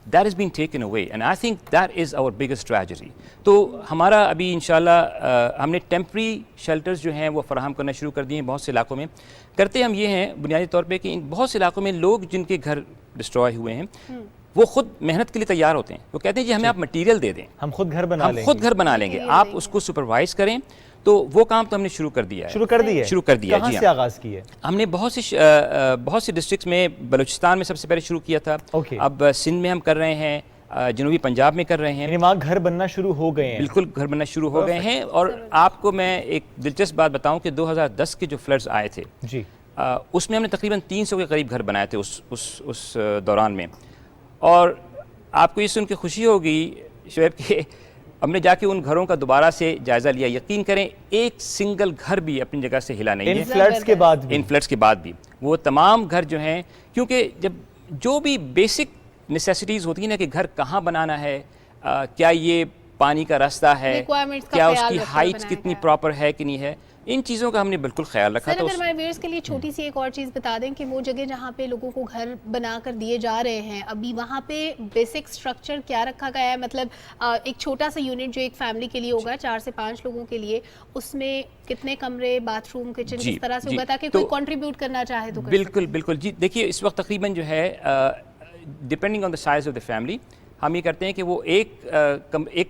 that has been taken away, and I think that is our biggest tragedy. تو ہمارا ابھی انشاءاللہ ہم نے ٹیمپری شیلٹرز جو ہیں وہ فراہم کرنا شروع کر دیے ہیں بہت سے علاقوں میں. کرتے ہم یہ ہیں بنیادی طور پہ کہ ان بہت سے علاقوں میں لوگ جن کے گھر ڈسٹرائے ہوئے ہیں وہ خود محنت کے لیے تیار ہوتے ہیں. وہ کہتے ہیں جی ہمیں آپ مٹیریل دے دیں, ہم خود گھر بنا لیں گے, آپ اس کو سپروائز کریں. تو وہ کام تو ہم نے شروع کر دیا ہے. کہاں سے آغاز کی ہے؟ ہم نے بہت سی ڈسٹرکٹس میں, بلوچستان میں سب سے پہلے شروع کیا تھا, اب سندھ میں ہم کر رہے ہیں, جنوبی پنجاب میں کر رہے ہیں. یعنی وہاں گھر بننا شروع ہو گئے ہیں؟ بالکل گھر بننا شروع ہو گئے ہیں. اور آپ کو میں ایک دلچسپ بات بتاؤں کہ 2010 کے جو فلڈز آئے تھے جی, اس میں ہم نے تقریباً 300 کے قریب گھر بنائے تھے اس دوران میں. اور آپ کو یہ سن کے خوشی ہوگی شعیب کہ ہم نے جا کے ان گھروں کا دوبارہ سے جائزہ لیا. یقین کریں ایک سنگل گھر بھی اپنی جگہ سے ہلا نہیں ہے. ان فلڈز کے بعد بھی وہ تمام گھر جو ہیں, کیونکہ جب جو بھی بیسک نیسیسٹیز ہوتی ہیں نا کہ گھر کہاں بنانا ہے, کیا یہ پانی کا راستہ ہے, کیا اس کی ہائٹ کتنی پراپر ہے کہ نہیں ہے, ان چیزوں کا ہم نے بالکل خیال رکھا. سر اگر ہمارے ویئرز کے لیے چھوٹی سی ایک اور چیز بتا دیں کہ وہ جگہ جہاں پہ لوگوں کو گھر بنا کر دیے جا رہے ہیں ابھی وہاں پہ بیسک سٹرکچر کیا رکھا گیا ہے؟ مطلب ایک چھوٹا سا یونٹ جو ایک فیملی کے لیے ہوگا 4 سے 5 لوگوں کے لیے, اس میں کتنے کمرے, باتھ روم, کچن کس طرح سے ہوگا تاکہ کوئی کنٹریبیوٹ کرنا چاہے تو؟ بالکل جی. دیکھیے اس وقت تقریباً جو ہے depending on the size of the family ہم یہ کرتے ہیں کہ وہ ایک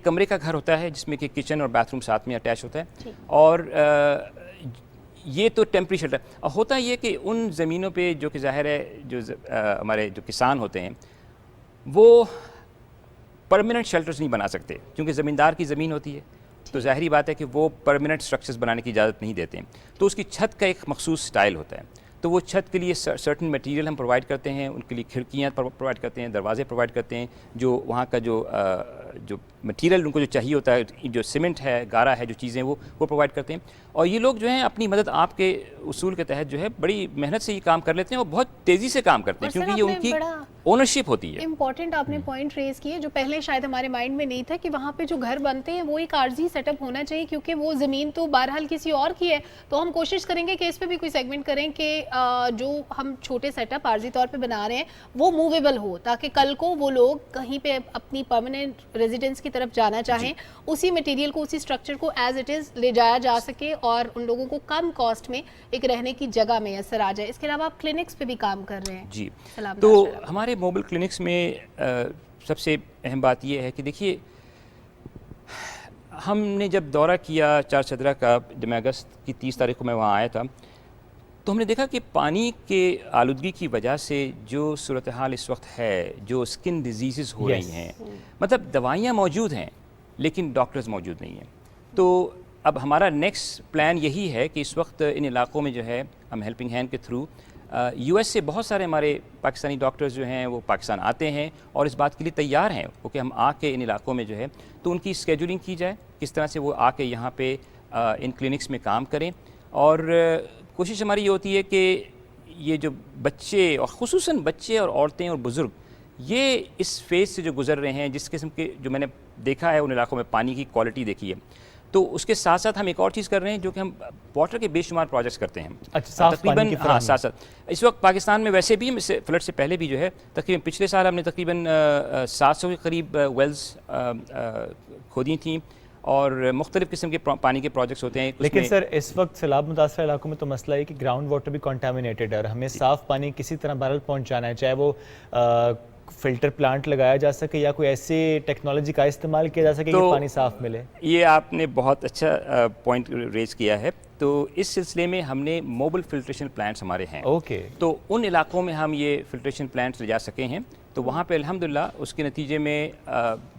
کمرے کا گھر ہوتا ہے جس میں کہ کچن اور باتھ روم ساتھ میں اٹیچ ہوتا ہے. اور یہ تو ٹیمپری شیلٹر ہوتا ہے. یہ کہ ان زمینوں پہ جو کہ ظاہر ہے جو ہمارے جو کسان ہوتے ہیں وہ پرماننٹ شیلٹرز نہیں بنا سکتے کیونکہ زمیندار کی زمین ہوتی ہے, تو ظاہری بات ہے کہ وہ پرماننٹ سٹرکچرز بنانے کی اجازت نہیں دیتے ہیں. تو اس کی چھت کا ایک مخصوص سٹائل ہوتا ہے, تو وہ چھت کے لیے سرٹن میٹیریل ہم پرووائڈ کرتے ہیں, ان کے لیے کھڑکیاں پرووائڈ کرتے ہیں, دروازے پرووائڈ کرتے ہیں, جو وہاں کا جو مٹیریل ان کو جو چاہیے ہوتا ہے، جو سیمنٹ ہے، گارا ہے، جو چیزیں وہ پرووائڈ کرتے ہیں. اور یہ لوگ جو ہیں اپنی مدد آپ کے اصول کے تحت جو ہے بڑی محنت سے یہ کام کر لیتے ہیں اور بہت تیزی سے کام کرتے ہیں، کیونکہ یہ ان کی اونرشپ ہوتی ہے. امپورٹنٹ آپ نے پوائنٹ ریز کیا جو پہلے شاید ہمارے مائنڈ میں نہیں تھا کہ وہاں پہ جو گھر بنتے ہیں وہ ایک عارضی سیٹ اپ ہونا چاہیے، کیونکہ وہ زمین تو بہرحال کسی اور کی ہے. تو ہم کوشش کریں گے کہ اس پہ بھی کوئی سیگمنٹ کریں کہ جو ہم چھوٹے سیٹ اپ عارضی طور پہ بنا رہے ہیں وہ موویبل ہو، تاکہ کل کو وہ لوگ کہیں پہ اپنی پرماننٹ ریزیڈنس کی طرف جانا چاہیں اسی مٹیریل کو، اسی اسٹرکچر کو ایز اٹ از لے جایا جا سکے اور ان لوگوں کو کم کاسٹ میں ایک رہنے کی جگہ میسر آ جائے. اس کے علاوہ آپ کلینکس پہ بھی کام کر رہے ہیں. جی، تو ہمارے موبل کلینکس میں سب سے اہم بات یہ ہے کہ دیکھیے ہم نے جب دورہ کیا چار چدرا کا، جب میں اگست کی 30 تاریخ کو میں وہاں آیا تھا، تو ہم نے دیکھا کہ پانی کے آلودگی کی وجہ سے جو صورتحال اس وقت ہے، جو اسکن ڈیزیزز ہو رہی ہیں، مطلب دوائیاں موجود ہیں لیکن ڈاکٹرز موجود نہیں ہیں. تو اب ہمارا نیکسٹ پلان یہی ہے کہ اس وقت ان علاقوں میں جو ہے ہم ہیلپنگ ہینڈ کے تھرو یو ایس سے بہت سارے ہمارے پاکستانی ڈاکٹرز جو ہیں وہ پاکستان آتے ہیں اور اس بات کے لیے تیار ہیں کہ ہم آ کے ان علاقوں میں جو ہے تو ان کی اسکیجولنگ کی جائے، کس طرح سے وہ آ کے یہاں پہ ان کلینکس میں کام کریں. اور کوشش ہماری یہ ہوتی ہے کہ یہ جو بچے اور خصوصاً بچے اور عورتیں اور بزرگ یہ اس فیز سے جو گزر رہے ہیں، جس قسم کے جو میں نے دیکھا ہے ان علاقوں میں پانی کی کوالٹی دیکھی ہے، تو اس کے ساتھ ساتھ ہم ایک اور چیز کر رہے ہیں جو کہ ہم واٹر کے بے شمار پروجیکٹس کرتے ہیں. تقریباً ساتھ اس وقت پاکستان میں ویسے بھی فلڈ سے پہلے بھی جو ہے تقریباً پچھلے سال ہم نے تقریباً 700 کے قریب ویلز کھودی تھیں اور مختلف قسم کے پانی کے پروجیکٹس ہوتے ہیں. لیکن سر اس وقت سیلاب متاثرہ علاقوں میں تو مسئلہ ہے کہ گراؤنڈ واٹر بھی کنٹامینیٹڈ ہے اور ہمیں صاف پانی کسی طرح بہرحال پہنچانا ہے، چاہے وہ فلٹر پلانٹ لگایا جا سکے یا کوئی ایسی ٹیکنالوجی کا استعمال کیا جا سکے کہ پانی صاف ملے. یہ آپ نے بہت اچھا پوائنٹ ریز کیا ہے. تو اس سلسلے میں ہم نے موبل فلٹریشن پلانٹس ہمارے ہیں. تو ان علاقوں میں ہم یہ فلٹریشن پلانٹس لے جا سکے ہیں. تو وہاں پہ الحمدللہ اس کے نتیجے میں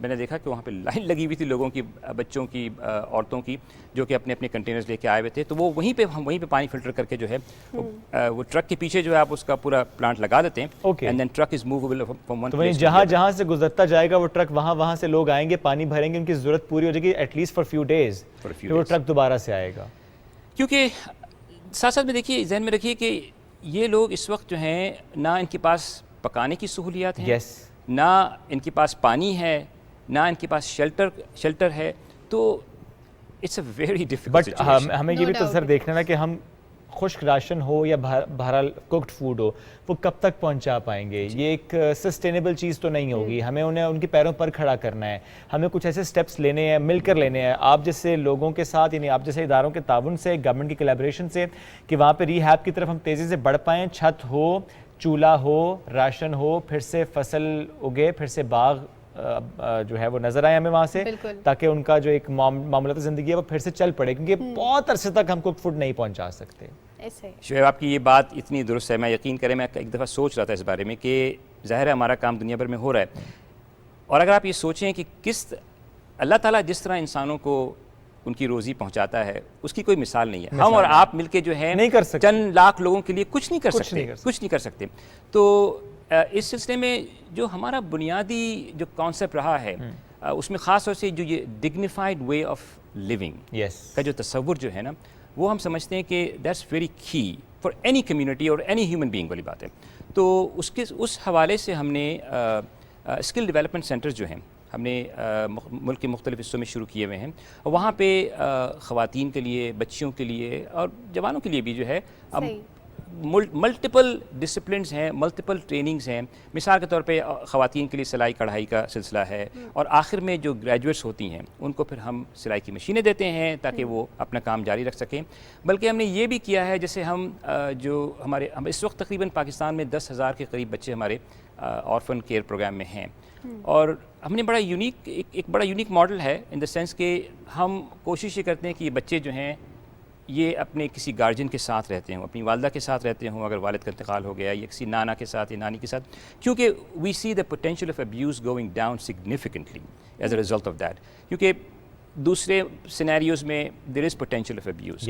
میں نے دیکھا کہ وہاں پہ لائن لگی ہوئی تھی لوگوں کی، بچوں کی، عورتوں کی، جو کہ اپنے اپنے کنٹینرز لے کے آئے ہوئے تھے. تو وہ وہیں پہ پانی فلٹر کر کے جو ہے وہ ٹرک کے پیچھے جو ہے آپ اس کا پورا پلانٹ لگا دیتے ہیں. And then truck is movable from one place. جہاں سے گزرتا جائے گا وہ ٹرک وہاں سے لوگ آئیں گے، پانی بھریں گے، ان کی ضرورت پوری ہو جائے گی at least for few days, پھر وہ ٹرک دوبارہ سے آئے گا. کیونکہ ساتھ ساتھ میں دیکھیے ذہن میں رکھیے کہ یہ لوگ اس وقت جو ہیں نہ ان کے پاس پکانے کی سہولیات ہیں، نہ ان کے پاس پانی ہے، نہ ان کے پاس شیلٹر ہے. تو it's a very difficult situation. ہمیں یہ بھی تو سر دیکھنا ہے کہ ہم خشک راشن ہو یا بہرحال کوکڈ فوڈ ہو وہ کب تک پہنچا پائیں گے. یہ ایک سسٹینیبل چیز تو نہیں ہوگی. ہمیں انہیں ان کے پیروں پر کھڑا کرنا ہے. ہمیں کچھ ایسے سٹیپس لینے ہیں، مل کر لینے ہیں آپ جیسے لوگوں کے ساتھ، یعنی آپ جیسے اداروں کے تعاون سے، گورنمنٹ کی کولیبریشن سے، کہ وہاں پہ ری ہیب کی طرف ہم تیزی سے بڑھ پائیں. چھت ہو، چولہا ہو، راشن ہو، پھر سے فصل اگے، پھر سے باغ جو ہے وہ نظر آئے ہمیں وہاں سے، تاکہ ان کا جو ایک معاملات زندگی ہے وہ پھر سے چل پڑے. کیونکہ بہت عرصے تک ہم کوک فوڈ نہیں پہنچا سکتے. شعیب آپ کی یہ بات اتنی درست ہے. میں یقین کریں میں ایک دفعہ سوچ رہا تھا اس بارے میں کہ ظاہر ہے ہمارا کام دنیا بھر میں ہو رہا ہے، اور اگر آپ یہ سوچیں کہ اللہ تعالیٰ جس طرح انسانوں کو ان کی روزی پہنچاتا ہے اس کی کوئی مثال نہیں ہے. ہم اور آپ مل کے جو ہے چند لاکھ لوگوں کے لیے کچھ نہیں کر سکتے. تو اس سلسلے میں جو ہمارا بنیادی جو کانسیپٹ رہا ہے اس میں خاص طور سے جو یہ ڈگنیفائڈ وے آف لیونگ کا جو تصور جو ہے نا، وہ ہم سمجھتے ہیں کہ دیٹس ویری کی فار اینی کمیونٹی اور اینی ہیومن بینگ والی بات ہے. تو اس حوالے سے ہم نے اسکل ڈیولپمنٹ سینٹرز جو ہیں ہم نے ملک کے مختلف حصوں میں شروع کیے ہوئے ہیں. وہاں پہ خواتین کے لیے، بچیوں کے لیے اور جوانوں کے لیے بھی جو ہے ملٹیپل ڈسپلنز ہیں، ملٹیپل ٹریننگز ہیں. مثال کے طور پہ خواتین کے لیے سلائی کڑھائی کا سلسلہ ہے، اور آخر میں جو گریجویٹس ہوتی ہیں ان کو پھر ہم سلائی کی مشینیں دیتے ہیں تاکہ وہ اپنا کام جاری رکھ سکیں. بلکہ ہم نے یہ بھی کیا ہے، جیسے ہم اس وقت تقریباً پاکستان میں 10,000 کے قریب بچے ہمارے آرفن کیئر پروگرام میں ہیں. اور ہم نے ایک بڑا یونیک ماڈل ہے ان دا سینس کہ ہم کوشش یہ کرتے ہیں کہ یہ بچے جو ہیں یہ اپنے کسی گارجین کے ساتھ رہتے ہوں، اپنی والدہ کے ساتھ رہتے ہوں اگر والد کا انتقال ہو گیا، یا کسی نانا کے ساتھ یا نانی کے ساتھ، کیونکہ we see the potential of abuse going down significantly as a result of that. کیونکہ دوسرے سینیریوز میں there is potential of abuse.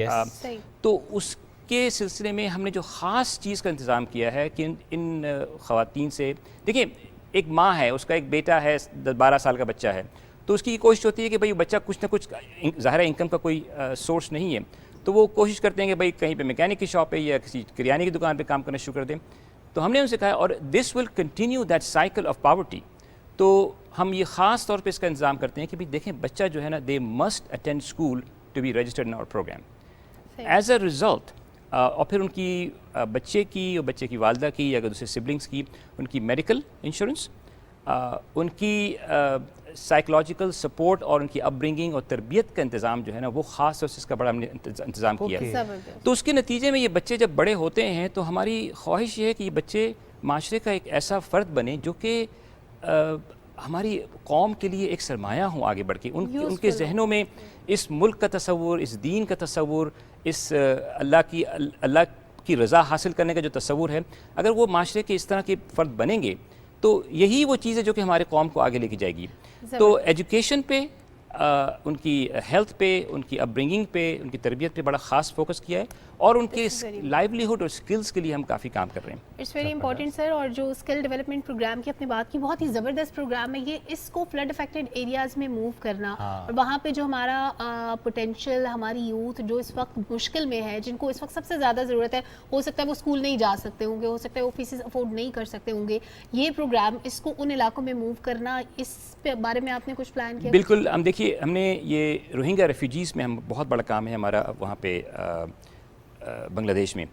تو اس کے سلسلے میں ہم نے جو خاص چیز کا انتظام کیا ہے کہ ان خواتین سے، دیکھیں ایک ماں ہے، اس کا ایک بیٹا ہے، 12 سال کا بچہ ہے، تو اس کی کوشش ہوتی ہے کہ بھائی بچہ کچھ نہ کچھ ظاہر انکم کا کوئی سورس نہیں ہے تو وہ کوشش کرتے ہیں کہ بھائی کہیں پہ میکینک کی شاپ پہ یا کسی کریانے کی دکان پہ کام کرنا شروع کر دیں. تو ہم نے ان سے کہا اور this will continue that cycle of poverty. تو ہم یہ خاص طور پہ اس کا انتظام کرتے ہیں کہ بھائی دیکھیں بچہ جو ہے نا they must attend school to be registered in our program. As a result اور پھر ان کی بچے کی اور بچے کی والدہ کی یا دوسرے سبلنگس کی ان کی میڈیکل انشورنس, ان کی سائیکلوجیکل سپورٹ اور ان کی اپ برنگنگ اور تربیت کا انتظام جو ہے نا وہ خاص طور سے اس کا بڑا ہم نے انتظام کیا ہے. تو اس کے نتیجے میں یہ بچے جب بڑے ہوتے ہیں تو ہماری خواہش یہ ہے کہ یہ بچے معاشرے کا ایک ایسا فرد بنے جو کہ ہماری قوم کے لیے ایک سرمایہ ہوں آگے بڑھ کے. ان کے ذہنوں میں اس ملک کا تصور, اس دین کا تصور, اس اللہ کی رضا حاصل کرنے کا جو تصور ہے, اگر وہ معاشرے کے اس طرح کے فرد بنیں گے تو یہی وہ چیز ہے جو کہ ہمارے قوم کو آگے لے کے جائے گی. تو ایجوکیشن پہ, ان کی ہیلتھ پہ, ان کی اپ برنگنگ پہ, ان کی تربیت پہ بڑا خاص فوکس کیا ہے اور ان کے لائیولیہڈ اور اسکلز کے لیے ہم کافی کام کر رہے ہیں. It's very important sir. اور جو اسکل ڈیولپمنٹ پروگرام کی اپنی بات کی, بہت ہی زبردست پروگرام ہے یہ. اس کو فلڈ افیکٹڈ ایریاز میں موو کرنا اور وہاں پہ جو ہمارا پوٹینشیل, ہماری یوتھ جو اس وقت مشکل میں ہے, جن کو اس وقت سب سے زیادہ ضرورت ہے, ہو سکتا ہے وہ اسکول نہیں جا سکتے ہوں گے, ہو سکتا ہے وہ فیسز افورڈ نہیں کر سکتے ہوں گے, یہ پروگرام اس کو ان علاقوں میں موو کرنا, اس بارے میں آپ نے کچھ پلان کیا؟ بالکل. ہم دیکھیے ہم نے یہ روہنگا ریفیوجیز میں ہم بہت بڑا کام ہے ہمارا وہاں پہ بنگلہ دیش میں.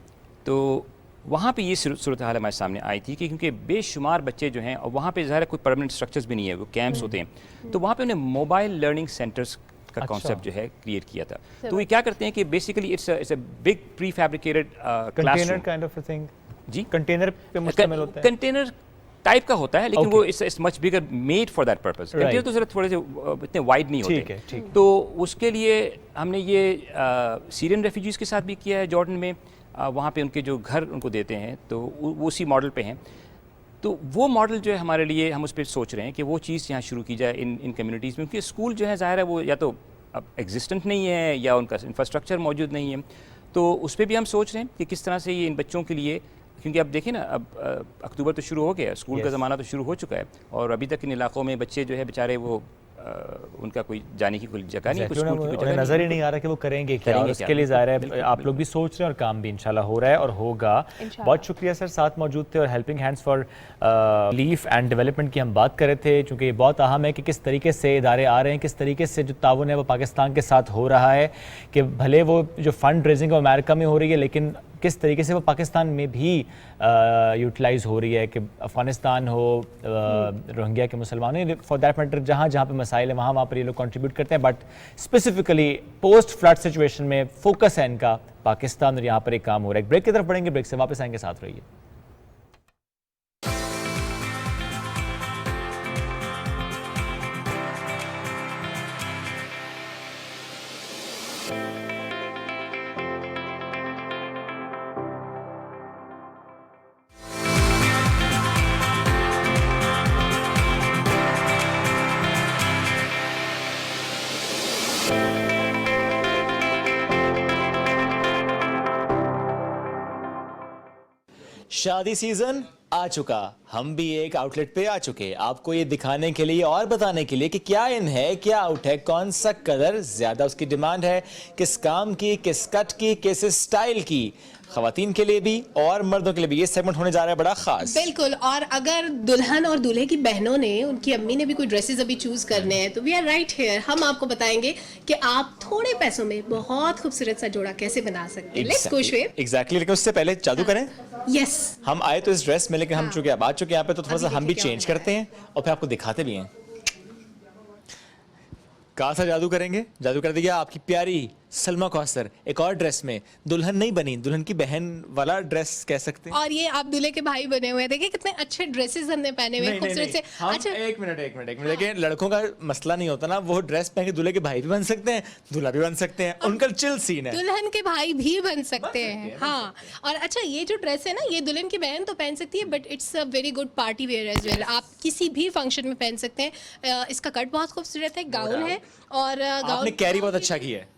تو وہاں پہ یہ صورتحال ہمارے سامنے آئی تھی کہ کیونکہ بے شمار بچے جو ہیں اور وہاں پہ ظاہر کوئی پرماننٹ اسٹرکچرز بھی نہیں ہے, وہ کیمپس ہوتے ہیں, تو وہاں پہ انہیں موبائل لرننگ سینٹرز کا کانسیپٹ جو ہے کریٹ کیا تھا. تو یہ کیا کرتے ہیں کہ basically it's a big prefabricated classroom kind of thing. جی کنٹینر پہ مشتمل ہوتا ہے, کنٹینر ٹائپ کا ہوتا ہے, لیکن وہ it's much bigger made for that purpose. Container تو ذرا تھوڑے سے اتنے وائڈ نہیں ہوتے. تو اس کے لیے ہم نے یہ سیرین ریفیوجیز کے ساتھ بھی کیا ہے جارڈن میں. وہاں پہ ان کے جو گھر ان کو دیتے ہیں تو وہ اسی ماڈل پہ ہیں. تو وہ ماڈل جو ہے ہمارے لیے, ہم اس پہ سوچ رہے ہیں کہ وہ چیز یہاں شروع کی جائے ان کمیونٹیز میں, کیونکہ اسکول جو ہے ظاہر ہے وہ یا تو اب ایگزسٹنٹ نہیں ہے یا ان کا انفراسٹرکچر موجود نہیں ہے. تو اس پہ بھی ہم سوچ رہے ہیں کہ کس طرح سے یہ ان بچوں کے لیے, کیونکہ اب دیکھیں نا اب اکتوبر تو شروع ہو گیا, اسکول کا زمانہ تو شروع ہو چکا ہے, اور ابھی تک ان علاقوں میں بچے جو ہے بیچارے وہ ان کا کوئی جانے کی کوئی جگہ نہیں, کچھ اسکول کی کوئی جگہ نظر ہی نہیں آ رہا کہ وہ کریں گے کیا. اس کے لیے ظاہر ہے آپ لوگ بھی سوچ رہے ہیں اور کام بھی انشاءاللہ ہو رہا ہے اور ہوگا. بہت شکریہ سر, ساتھ موجود تھے. اور helping hands for relief and development کی ہم بات کر رہے تھے, چونکہ یہ بہت اہم ہے کہ کس طریقے سے ادارے آ رہے ہیں, کس طریقے سے جو تعاون ہے وہ پاکستان کے ساتھ ہو رہا ہے, کہ بھلے وہ جو فنڈ ریزنگ امریکہ میں ہو رہی ہے لیکن کس طریقے سے وہ پاکستان میں بھی یوٹیلائز ہو رہی ہے, کہ افغانستان ہو, روہنگیا کے مسلمانوں, فار دیٹ میٹر جہاں جہاں پہ مسائل ہیں وہاں پر یہ لوگ کنٹریبیوٹ کرتے ہیں. But specifically post flood situation میں فوکس ہے ان کا پاکستان, اور یہاں پر ایک کام ہو رہا ہے. ایک بریک کی طرف بڑھیں گے, بریک سے واپس آئیں گے, ساتھ رہیے. شادی سیزن آ چکا, ہم بھی ایک آؤٹ لیٹ پہ آ چکے, آپ کو یہ دکھانے کے لیے اور بتانے کے لیے کہ کیا ان ہے, کیا آؤٹ ہے, کون سا کلر زیادہ اس کی ڈیمانڈ ہے, کس کام کی, کس کٹ کی, کس اسٹائل کی, خواتین کے لیے بھی اور مردوں کے لیے بھی. یہ سیگمنٹ ہونے جا رہا ہے بڑا خاص. بالکل. اور اگر دلہن اور دولہے کی بہنوں نے, ان کی امی نے بھی کوئی ڈریسز ابھی چوز کرنے ہیں تو وی آر رائٹ ہیئر. ہم آپ کو بتائیں گے کہ آپ تھوڑے پیسوں میں بہت خوبصورت سا جوڑا کیسے بنا سکتے ہیں. Let's go Shoaib. ایگزیکٹلی. لیکن اس سے پہلے جادو کریں. یس, ہم آئے تو اس ڈریس میں, لیکن ہم چونکہ اب آ چکے یہاں پہ تو تھوڑا سا ہم بھی چینج کرتے ہیں اور پھر آپ کو دکھاتے بھی ہیں. کہاں سا جادو کریں گے, جادو کر دیا آپ کی پیاری سلما کوثر ایک اور ڈریس میں. دلہن نہیں بنی, دلہن کی بہن والا ڈریس کہہ سکتے ہیں. اور یہ آپ دلہے کے بھائی بنے ہوئے ہیں, دیکھیں کتنے اچھے ڈریسز ہم نے پہنے ہوئے ہیں خوبصورت سے. اچھا ایک منٹ لیکن لڑکوں کا مسئلہ نہیں ہوتا نا, وہ ڈریس پہن کے دلہے کے بھائی بھی بن سکتے ہیں, دلہا بھی بن سکتے ہیں, ان کا چل سین ہے. دلہن کے بھائی بھی بن سکتے ہیں. ہاں. اور اچھا یہ جو ڈریس ہے نا, یہ دلہن کی بہن تو پہن سکتی ہے, but it's a very good party wear as well. آپ کسی بھی فنکشن میں پہن سکتے ہیں. اس کا کٹ بہت خوبصورت ہے, گاؤن ہے, اور آپ نے کیری بہت اچھا کیا ہے.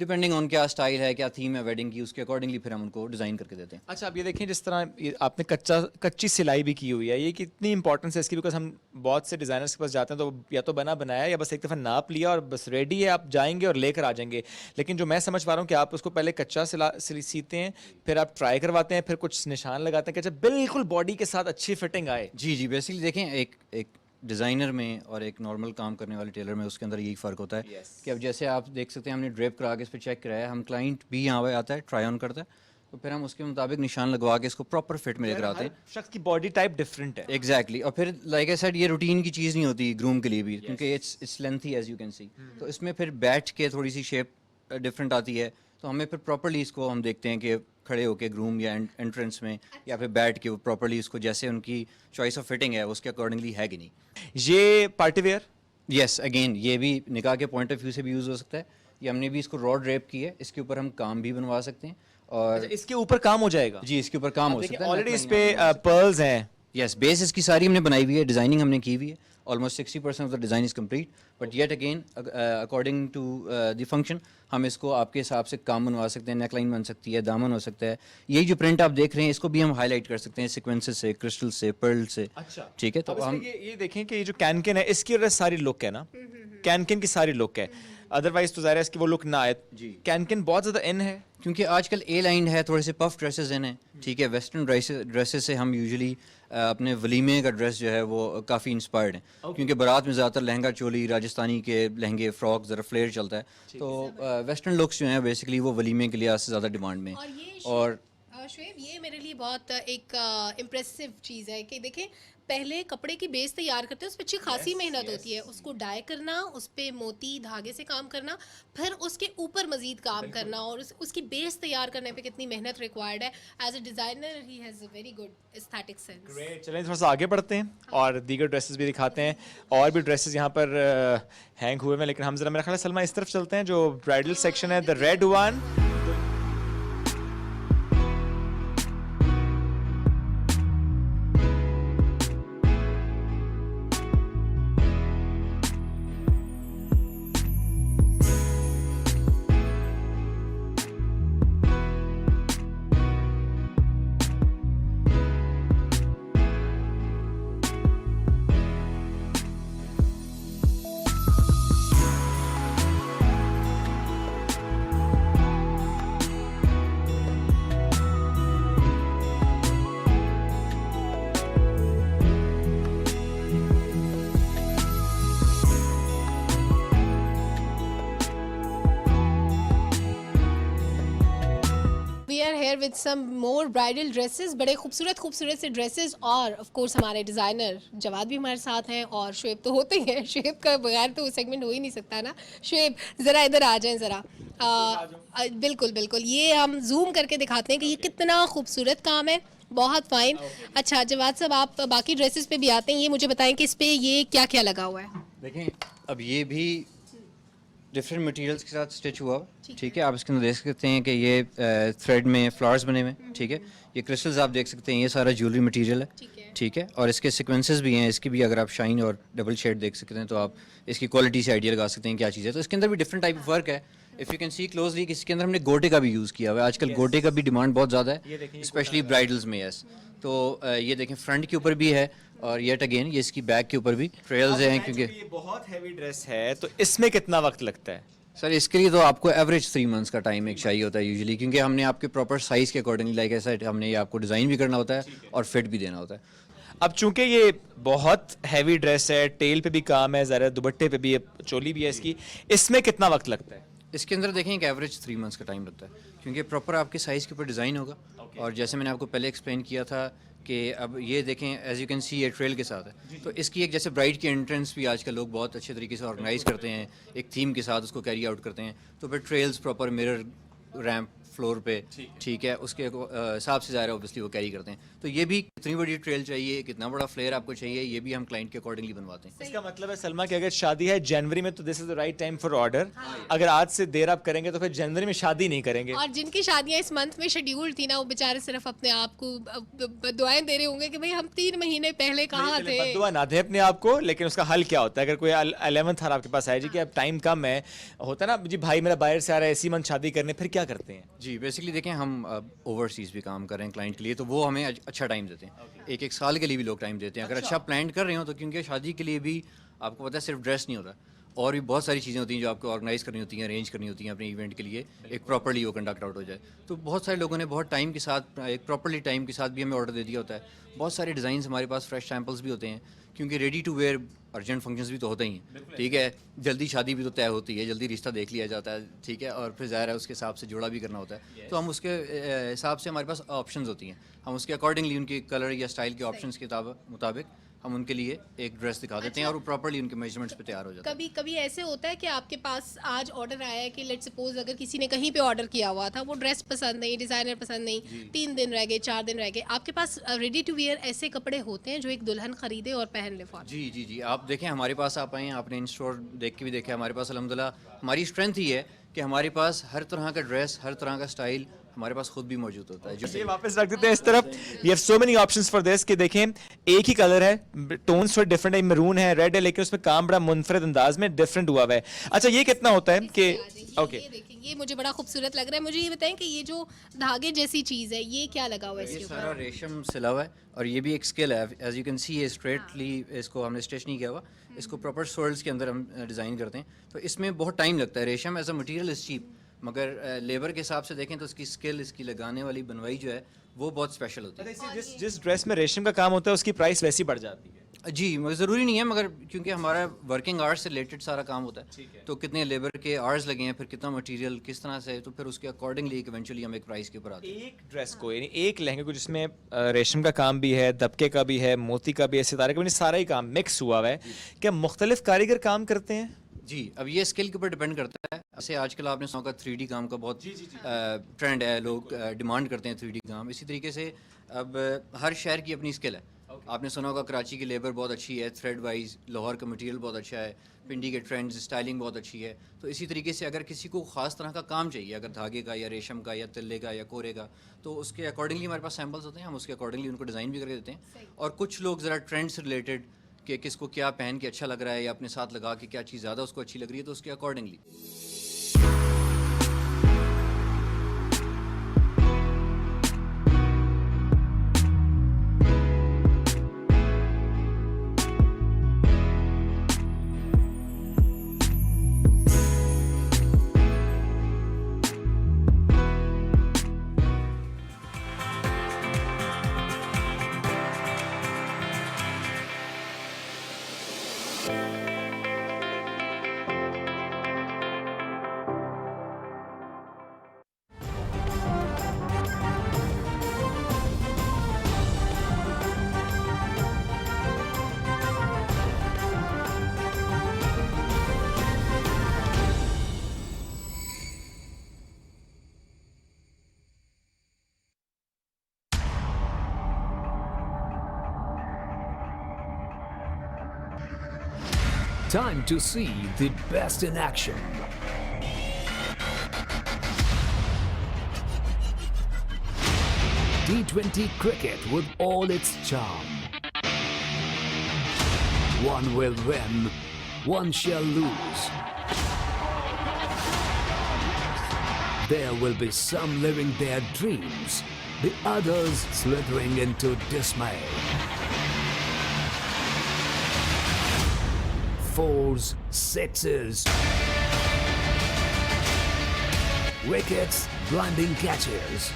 ڈپینڈنگ آن کیا اسٹائل ہے, کیا تھیم ہے ویڈنگ کی, اس کے اکارڈنگلی پھر ہم ان کو ڈیزائن کر کے دیتے ہیں. اچھا اب یہ دیکھیں جس طرح آپ نے کچی سلائی بھی کی ہوئی ہے, یہ کتنی امپورٹنس ہے اس کی, بیکاز ہم بہت سے ڈیزائنرس کے پاس جاتے ہیں تو یا تو بنا بنایا یا بس ایک دفعہ ناپ لیا اور بس ریڈی ہے, آپ جائیں گے اور لے کر آ جائیں گے. لیکن جو میں سمجھ پا رہا ہوں کہ آپ اس کو پہلے کچا سیتے ہیں, پھر آپ ٹرائی کرواتے ہیں, پھر کچھ نشان لگاتے ہیں کہ اچھا بالکل باڈی کے ساتھ اچھی فٹنگ آئے. جی بیسکلی دیکھیں ایک ڈیزائنر میں اور ایک نارمل کام کرنے والے ٹیلر میں اس کے اندر یہی فرق ہوتا ہے کہ اب جیسے آپ دیکھ سکتے ہیں ہم نے ڈریپ کرا کے اس پہ چیک کرایا, ہم کلائنٹ بھی یہاں پہ آتا ہے, ٹرائی آن کرتا ہے, تو پھر ہم اس کے مطابق نشان لگوا کے اس کو پراپر فٹ میں لے کر آتے ہیں. شخص کی باڈی ٹائپ ڈفرینٹ ہے. ایگزیکٹلی. اور پھر لائک اے سیڈ یہ روٹین کی چیز نہیں ہوتی گروم کے لیے بھی, کیونکہ it's lengthy as you can see, تو اس میں پھر بیٹھ کے تھوڑی سی شیپ ڈفرینٹ آتی ہے, تو ہمیں پھر پراپرلی اس کو ہم دیکھتے ہیں کہ کھڑے ہو کے گروم یا انٹرنس میں یا پھر بیٹھ کے وہ پراپرلی اس کو جیسے ان کی چوائس آف فٹنگ ہے اس کے اکارڈنگلی ہے کہ نہیں. یہ پارٹی ویئر, یس اگین یہ بھی نکاح کے پوائنٹ آف ویو سے بھی یوز ہو سکتا ہے. یہ ہم نے بھی اس کو راڈ ریپ کی ہے, اس کے اوپر ہم کام بھی بنوا سکتے ہیں. اور اس کے اوپر کام ہو جائے گا. جی اس کے اوپر کام ہو سکتا ہے. آلریڈی اس پہ پرلز ہیں. یس بیس اس کی ساری ہم نے بنائی ہوئی ہے, ڈیزائننگ ہم نے کی ہوئی ہے. Almost 60% of the design is complete, but yet again according to the function ہم اس کو آپ کے حساب سے کام بنوا سکتے ہیں. نیک لائن بن سکتی ہے, دامن ہو سکتا ہے. یہی جو پرنٹ آپ دیکھ رہے ہیں اس کو بھی ہم ہائی لائٹ کر سکتے ہیں سیکوینسز سے, کرسٹل سے, پرل سے. اچھا ٹھیک ہے. تو ہم یہ دیکھیں کہ یہ جو کینکن ہے اس کی وجہ ساری لک ہے نا, کینکن کی ساری لک ہے, ادروائز تو ظاہر ہے اس کی وہ لک نہ آئے. جی کینکن بہت زیادہ ان ہے کیونکہ آج کل اے لائن ہے, تھوڑے سے پف ڈریسز ہیں. ٹھیک ہے. ویسٹرن ڈریسز سے ہم یوزلی اپنے ولیمے کا ڈریس جو ہے وہ کافی انسپائرڈ ہیں, کیونکہ بارات میں زیادہ تر لہنگا چولی, راجستھانی کے لہنگے, فراک, ذرا فلیئر چلتا ہے, تو ویسٹرن لکس جو ہیں بیسکلی وہ ولیمے کے لحاظ سے زیادہ ڈیمانڈ میں. اور شعیب یہ میرے لیے بہت ایک امپریسو چیز ہے کہ دیکھیں پہلے کپڑے کی بیس تیار کرتے ہیں, اس پہ اچھی خاصی محنت ہوتی ہے, اس کو ڈائی کرنا, اس پہ موتی دھاگے سے کام کرنا, پھر اس کے اوپر مزید کام کرنا, اور اس کی بیس تیار کرنے پہ کتنی محنت ریکوائرڈ ہے. As a designer he has a very good aesthetic sense. چلیں تھوڑا سا آگے بڑھتے ہیں اور دیگر ڈریسز بھی دکھاتے ہیں. اور بھی ڈریسز یہاں پر ہینگ ہوئے ہیں, لیکن ہم ذرا میرا خیال ہے سلمہ اس طرف چلتے ہیں جو برائڈل سیکشن ہے, the red one. with some more bridal dresses, بڑے خوبصورت سے ڈریسز, اور آف کورس ہمارے ڈیزائنر جواد بھی ہمارے ساتھ ہیں, اور شعیب تو ہوتے ہی ہیں, شعیب کا بغیر تو وہ سیگمنٹ ہو ہی نہیں سکتا نا. شعیب ذرا ادھر آ جائیں ذرا. بالکل یہ ہم زوم کر کے دکھاتے ہیں کہ یہ کتنا خوبصورت کام ہے, بہت فائن. اچھا جواد صاحب آپ باقی ڈریسز پہ بھی آتے ہیں, یہ مجھے بتائیں کہ اس پہ یہ کیا کیا لگا ہوا ہے. دیکھیں اب یہ بھی ڈفرینٹ مٹیریلس کے ساتھ اسٹچ ہوا, ٹھیک ہے. آپ اس کے اندر دیکھ سکتے ہیں کہ یہ تھریڈ میں فلاورس بنے ہوئے, ٹھیک ہے. یہ کرسٹلز آپ دیکھ سکتے ہیں, یہ سارا جیولری مٹیریل ہے, ٹھیک ہے. اور اس کے سیکوینسز بھی ہیں, اس کی بھی اگر آپ شائن اور ڈبل شیڈ دیکھ سکتے ہیں تو آپ اس کی کوالٹی سے آئیڈیا لگا سکتے ہیں کیا چیز ہے. تو اس کے اندر بھی ڈفرینٹ ٹائپ آف ورک ہے. If you can C closely کہ اس کے اندر ہم نے گوٹے کا بھی یوز کیا ہوا ہے. آج کل گوٹے کا بھی ڈیمانڈ بہت زیادہ ہے, اسپیشلی برائڈلز میں. یس, تو یہ دیکھیں فرنٹ کے اوپر بھی ہے, اور یٹ اگین یہ اس کی بیک کے اوپر بھی ٹریلز ہیں. کیونکہ یہ بہت ہیوی ڈریس ہے تو اس میں کتنا وقت لگتا ہے سر؟ اس کے لیے تو آپ کو ایوریج 3 months کا ٹائم ایک چاہیے ہوتا ہے یوزلی, کیونکہ ہم نے آپ کے پراپر سائز کے اکارڈنگلی لائک ایسا ہم نے یہ آپ کو ڈیزائن بھی کرنا ہوتا ہے اور فٹ بھی دینا ہوتا ہے. اب چونکہ یہ بہت ہیوی ڈریس ہے, ٹیل پہ بھی کام ہے, ذرا دوپٹے پہ بھی ہے, چولی بھی ہے اس کی, اس میں کتنا وقت لگتا ہے؟ اس کے اندر دیکھیں کہ ایوریج 3 months کا ٹائم لگتا ہے, کیونکہ پراپر آپ کے سائز کے اوپر ڈیزائن ہوگا. اور جیسے میں نے آپ کو پہلے ایکسپلین کیا تھا کہ اب یہ دیکھیں ایز یو کین سی یہ ٹریل کے ساتھ ہے, تو اس کی ایک جیسے برائڈ کی انٹرنس بھی آج کل لوگ بہت اچھے طریقے سے آرگنائز کرتے ہیں, ایک تھیم کے ساتھ اس کو کیری آؤٹ کرتے ہیں. تو پھر trails proper mirror ramp floor پہ, ٹھیک ہے, اس کے حساب سے ظاہر ہے اوبیسلی وہ کیری کرتے ہیں. تو یہ بھی کتنی بڑی ٹریل چاہیے, کتنا بڑا فلیئر آپ کو چاہیے, یہ بھی ہم کلائنٹ کے اکارڈنگلی بنواتے ہیں. اس کا مطلب ہے سلمیٰ کہ اگر شادی ہے جنوری میں تو this is the right time for order, اگر آج سے دیر آپ کریں گے تو پھر جنوری میں شادی نہیں کریں گے. اور جن کی شادیاں اس منتھ میں شیڈیول تھی نا, وہ بیچارے صرف اپنے آپ کو دعائیں دے رہے ہوں گے کہ بھائی ہم 3 مہینے پہلے کہاں تھے. دعا نہ دیں اپنے آپ کو, لیکن اس کا حل کیا ہوتا ہے؟ اگر کوئی 11th آپ کے پاس آئے جی کہ اب ٹائم کم ہے, ہوتا ہے نا جی بھائی میرا باہر سے آ رہا ہے اسی منتھ شادی کرنے, پھر کیا کرتے ہیں؟ جی بیسکلی دیکھیں ہم اوورسیز بھی کام کر رہے ہیں کلائنٹ کے لیے, تو وہ ہمیں اچھا ٹائم دیتے ہیں, ایک سال کے لیے بھی لوگ ٹائم دیتے ہیں اگر اچھا پلان کر رہے ہوں تو. کیونکہ شادی کے لیے بھی آپ کو پتہ ہے صرف ڈریس نہیں ہوتا, اور بھی بہت ساری چیزیں ہوتی ہیں جو آپ کو آرگنائز کرنی ہوتی ہیں, ارینج کرنی ہوتی ہیں اپنے ایونٹ کے لیے, ایک پراپرلی وہ کنڈکٹ آؤٹ ہو جائے. تو بہت سارے لوگوں نے بہت ٹائم کے ساتھ, ایک پراپرلی ٹائم کے ساتھ بھی ہمیں آرڈر دے دیا ہوتا ہے. بہت سارے ڈیزائنس ہمارے پاس فریش سیمپلس بھی ہوتے ہیں, کیونکہ ready to wear urgent functions بھی تو ہوتے ہی ہیں, ٹھیک ہے, جلدی شادی بھی تو طے ہوتی ہے, جلدی رشتہ دیکھ لیا جاتا ہے, ٹھیک ہے, اور پھر ظاہر ہے اس کے حساب سے جوڑا بھی کرنا ہوتا ہے. تو ہم اس کے حساب سے ہمارے پاس آپشنز ہوتی ہیں, ہم اس کے اکارڈنگلی ان کے کلر یا اسٹائل کے آپشنز کے مطابق ہم ان کے لیے ایک ڈریس دکھا دیتے ہیں اور وہ پراپرلی ان کے میجرمنٹس پہ تیار ہو جاتا ہے. کبھی ایسے ہوتا ہے کہ آپ کے پاس آج آرڈر آیا ہے کہ لیٹ سپوز اگر کسی نے کہیں پہ آرڈر کیا ہوا تھا, وہ ڈریس پسند نہیں, ڈیزائنر پسند نہیں, 3 دن رہ گئے, 4 دن رہ گئے, آپ کے پاس ریڈی ٹو ویئر ایسے کپڑے ہوتے ہیں جو ایک دلہن خریدے اور پہن لے فوراً؟ جی آپ دیکھیں ہمارے پاس آپ آئیں, آپ نے ان اسٹور دیکھ کے بھی دیکھا, ہمارے پاس الحمدللہ ہماری اسٹرینتھ ہی ہے کہ ہمارے پاس ہر طرح کا ڈریس, ہر طرح کا اسٹائل ہمارے پاس خود بھی موجود ہوتا ہے. جو یہ واپس رکھ دیتے ہیں اس طرف. We have so many options for this کہ دیکھیں ایک ہی کلر ہے, ٹونس تھوڑے ڈفرنٹ ہے, مرون ہے, ریڈ ہے, لیکن اس میں کام بڑا منفرد انداز میں ڈفرنٹ ہوا ہوا ہے. اچھا یہ کتنا ہوتا ہے کہ اوکے یہ مجھے بڑا خوبصورت لگ رہا ہے. مجھے یہ بتائیں کہ یہ جو دھاگے جیسی چیز ہے یہ کیا لگا ہوا ہے اس کے اوپر؟ یہ سارا ریشم سلا ہوا ہے, اور یہ بھی ایک اسکل ہے. ایز یو کین سی یہ اسٹریٹلی اس کو ہم نے اسٹیچ نہیں کیا ہوا, اس کو پراپر سورلس کے اندر ہم ڈیزائن کرتے ہیں. تو اس میں بہت ٹائم لگتا ہے. ریشم as a material is cheap, مگر لیبر کے حساب سے دیکھیں تو اس کی اسکل, اس کی لگانے والی بنوائی جو ہے وہ بہت اسپیشل ہوتی ہے. جس ڈریس میں ریشم کا کام ہوتا ہے اس کی پرائس ویسی بڑھ جاتی ہے. جی ضروری نہیں ہے, مگر کیونکہ ہمارا ورکنگ آورس سے ریلیٹڈ سارا کام ہوتا ہے, تو کتنے لیبر کے آورس لگے ہیں, پھر کتنا مٹیریل کس طرح سے, تو پھر اس کے اکارڈنگلی ایونچولی ہم ایک پرائز کے اوپر آتے ہیں. ایک ڈریس کو یعنی ایک لہنگے کو جس میں ریشم کا کام بھی ہے, دبکے کا بھی ہے, موتی کا بھی ہے, ستارے کا بھی, سارا ہی کام مکس ہوا ہوا ہے. کیا مختلف کاریگر کام کرتے ہیں؟ جی اب یہ اسکل کے اوپر ڈیپینڈ کرتا ہے. ایسے آج کل آپ نے سنا کا 3D کام کا بہت ٹرینڈ ہے, لوگ ڈیمانڈ کرتے ہیں 3D کام. اسی طریقے سے اب ہر شہر کی اپنی اسکل ہے. آپ نے سنا ہوگا کراچی کی لیبر بہت اچھی ہے, تھریڈ وائز, لاہور کا مٹیریل بہت اچھا ہے, پنڈی کے ٹرینڈز, اسٹائلنگ بہت اچھی ہے. تو اسی طریقے سے اگر کسی کو خاص طرح کا کام چاہیے, اگر دھاگے کا یا ریشم کا یا تلے کا یا کورے کا, تو اس کے اکارڈنگلی ہمارے پاس سیمپلس ہوتے ہیں, ہم اس کے اکارڈنگلی ان کو ڈیزائن بھی کر کے دیتے ہیں. اور کچھ لوگ ذرا ٹرینڈ سے ریلیٹڈ کہ کس کو کیا پہن کے اچھا لگ رہا ہے یا اپنے ساتھ لگا کے کیا چیز زیادہ اس کو اچھی لگ رہی ہے, تو اس کے accordingly. Time to see the best in action. T20 cricket with all its charm. One will win, one shall lose. There will be some living their dreams, the others slithering into dismay. Fours, sixes, wickets, blinding catches.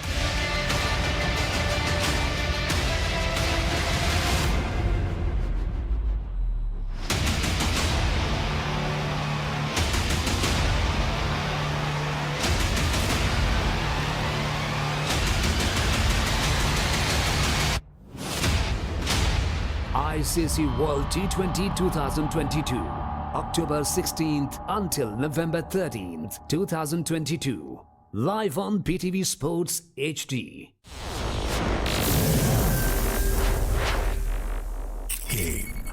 ICC World T20 2022, October 16th until November 13th, 2022. live on BTV Sports HD. Game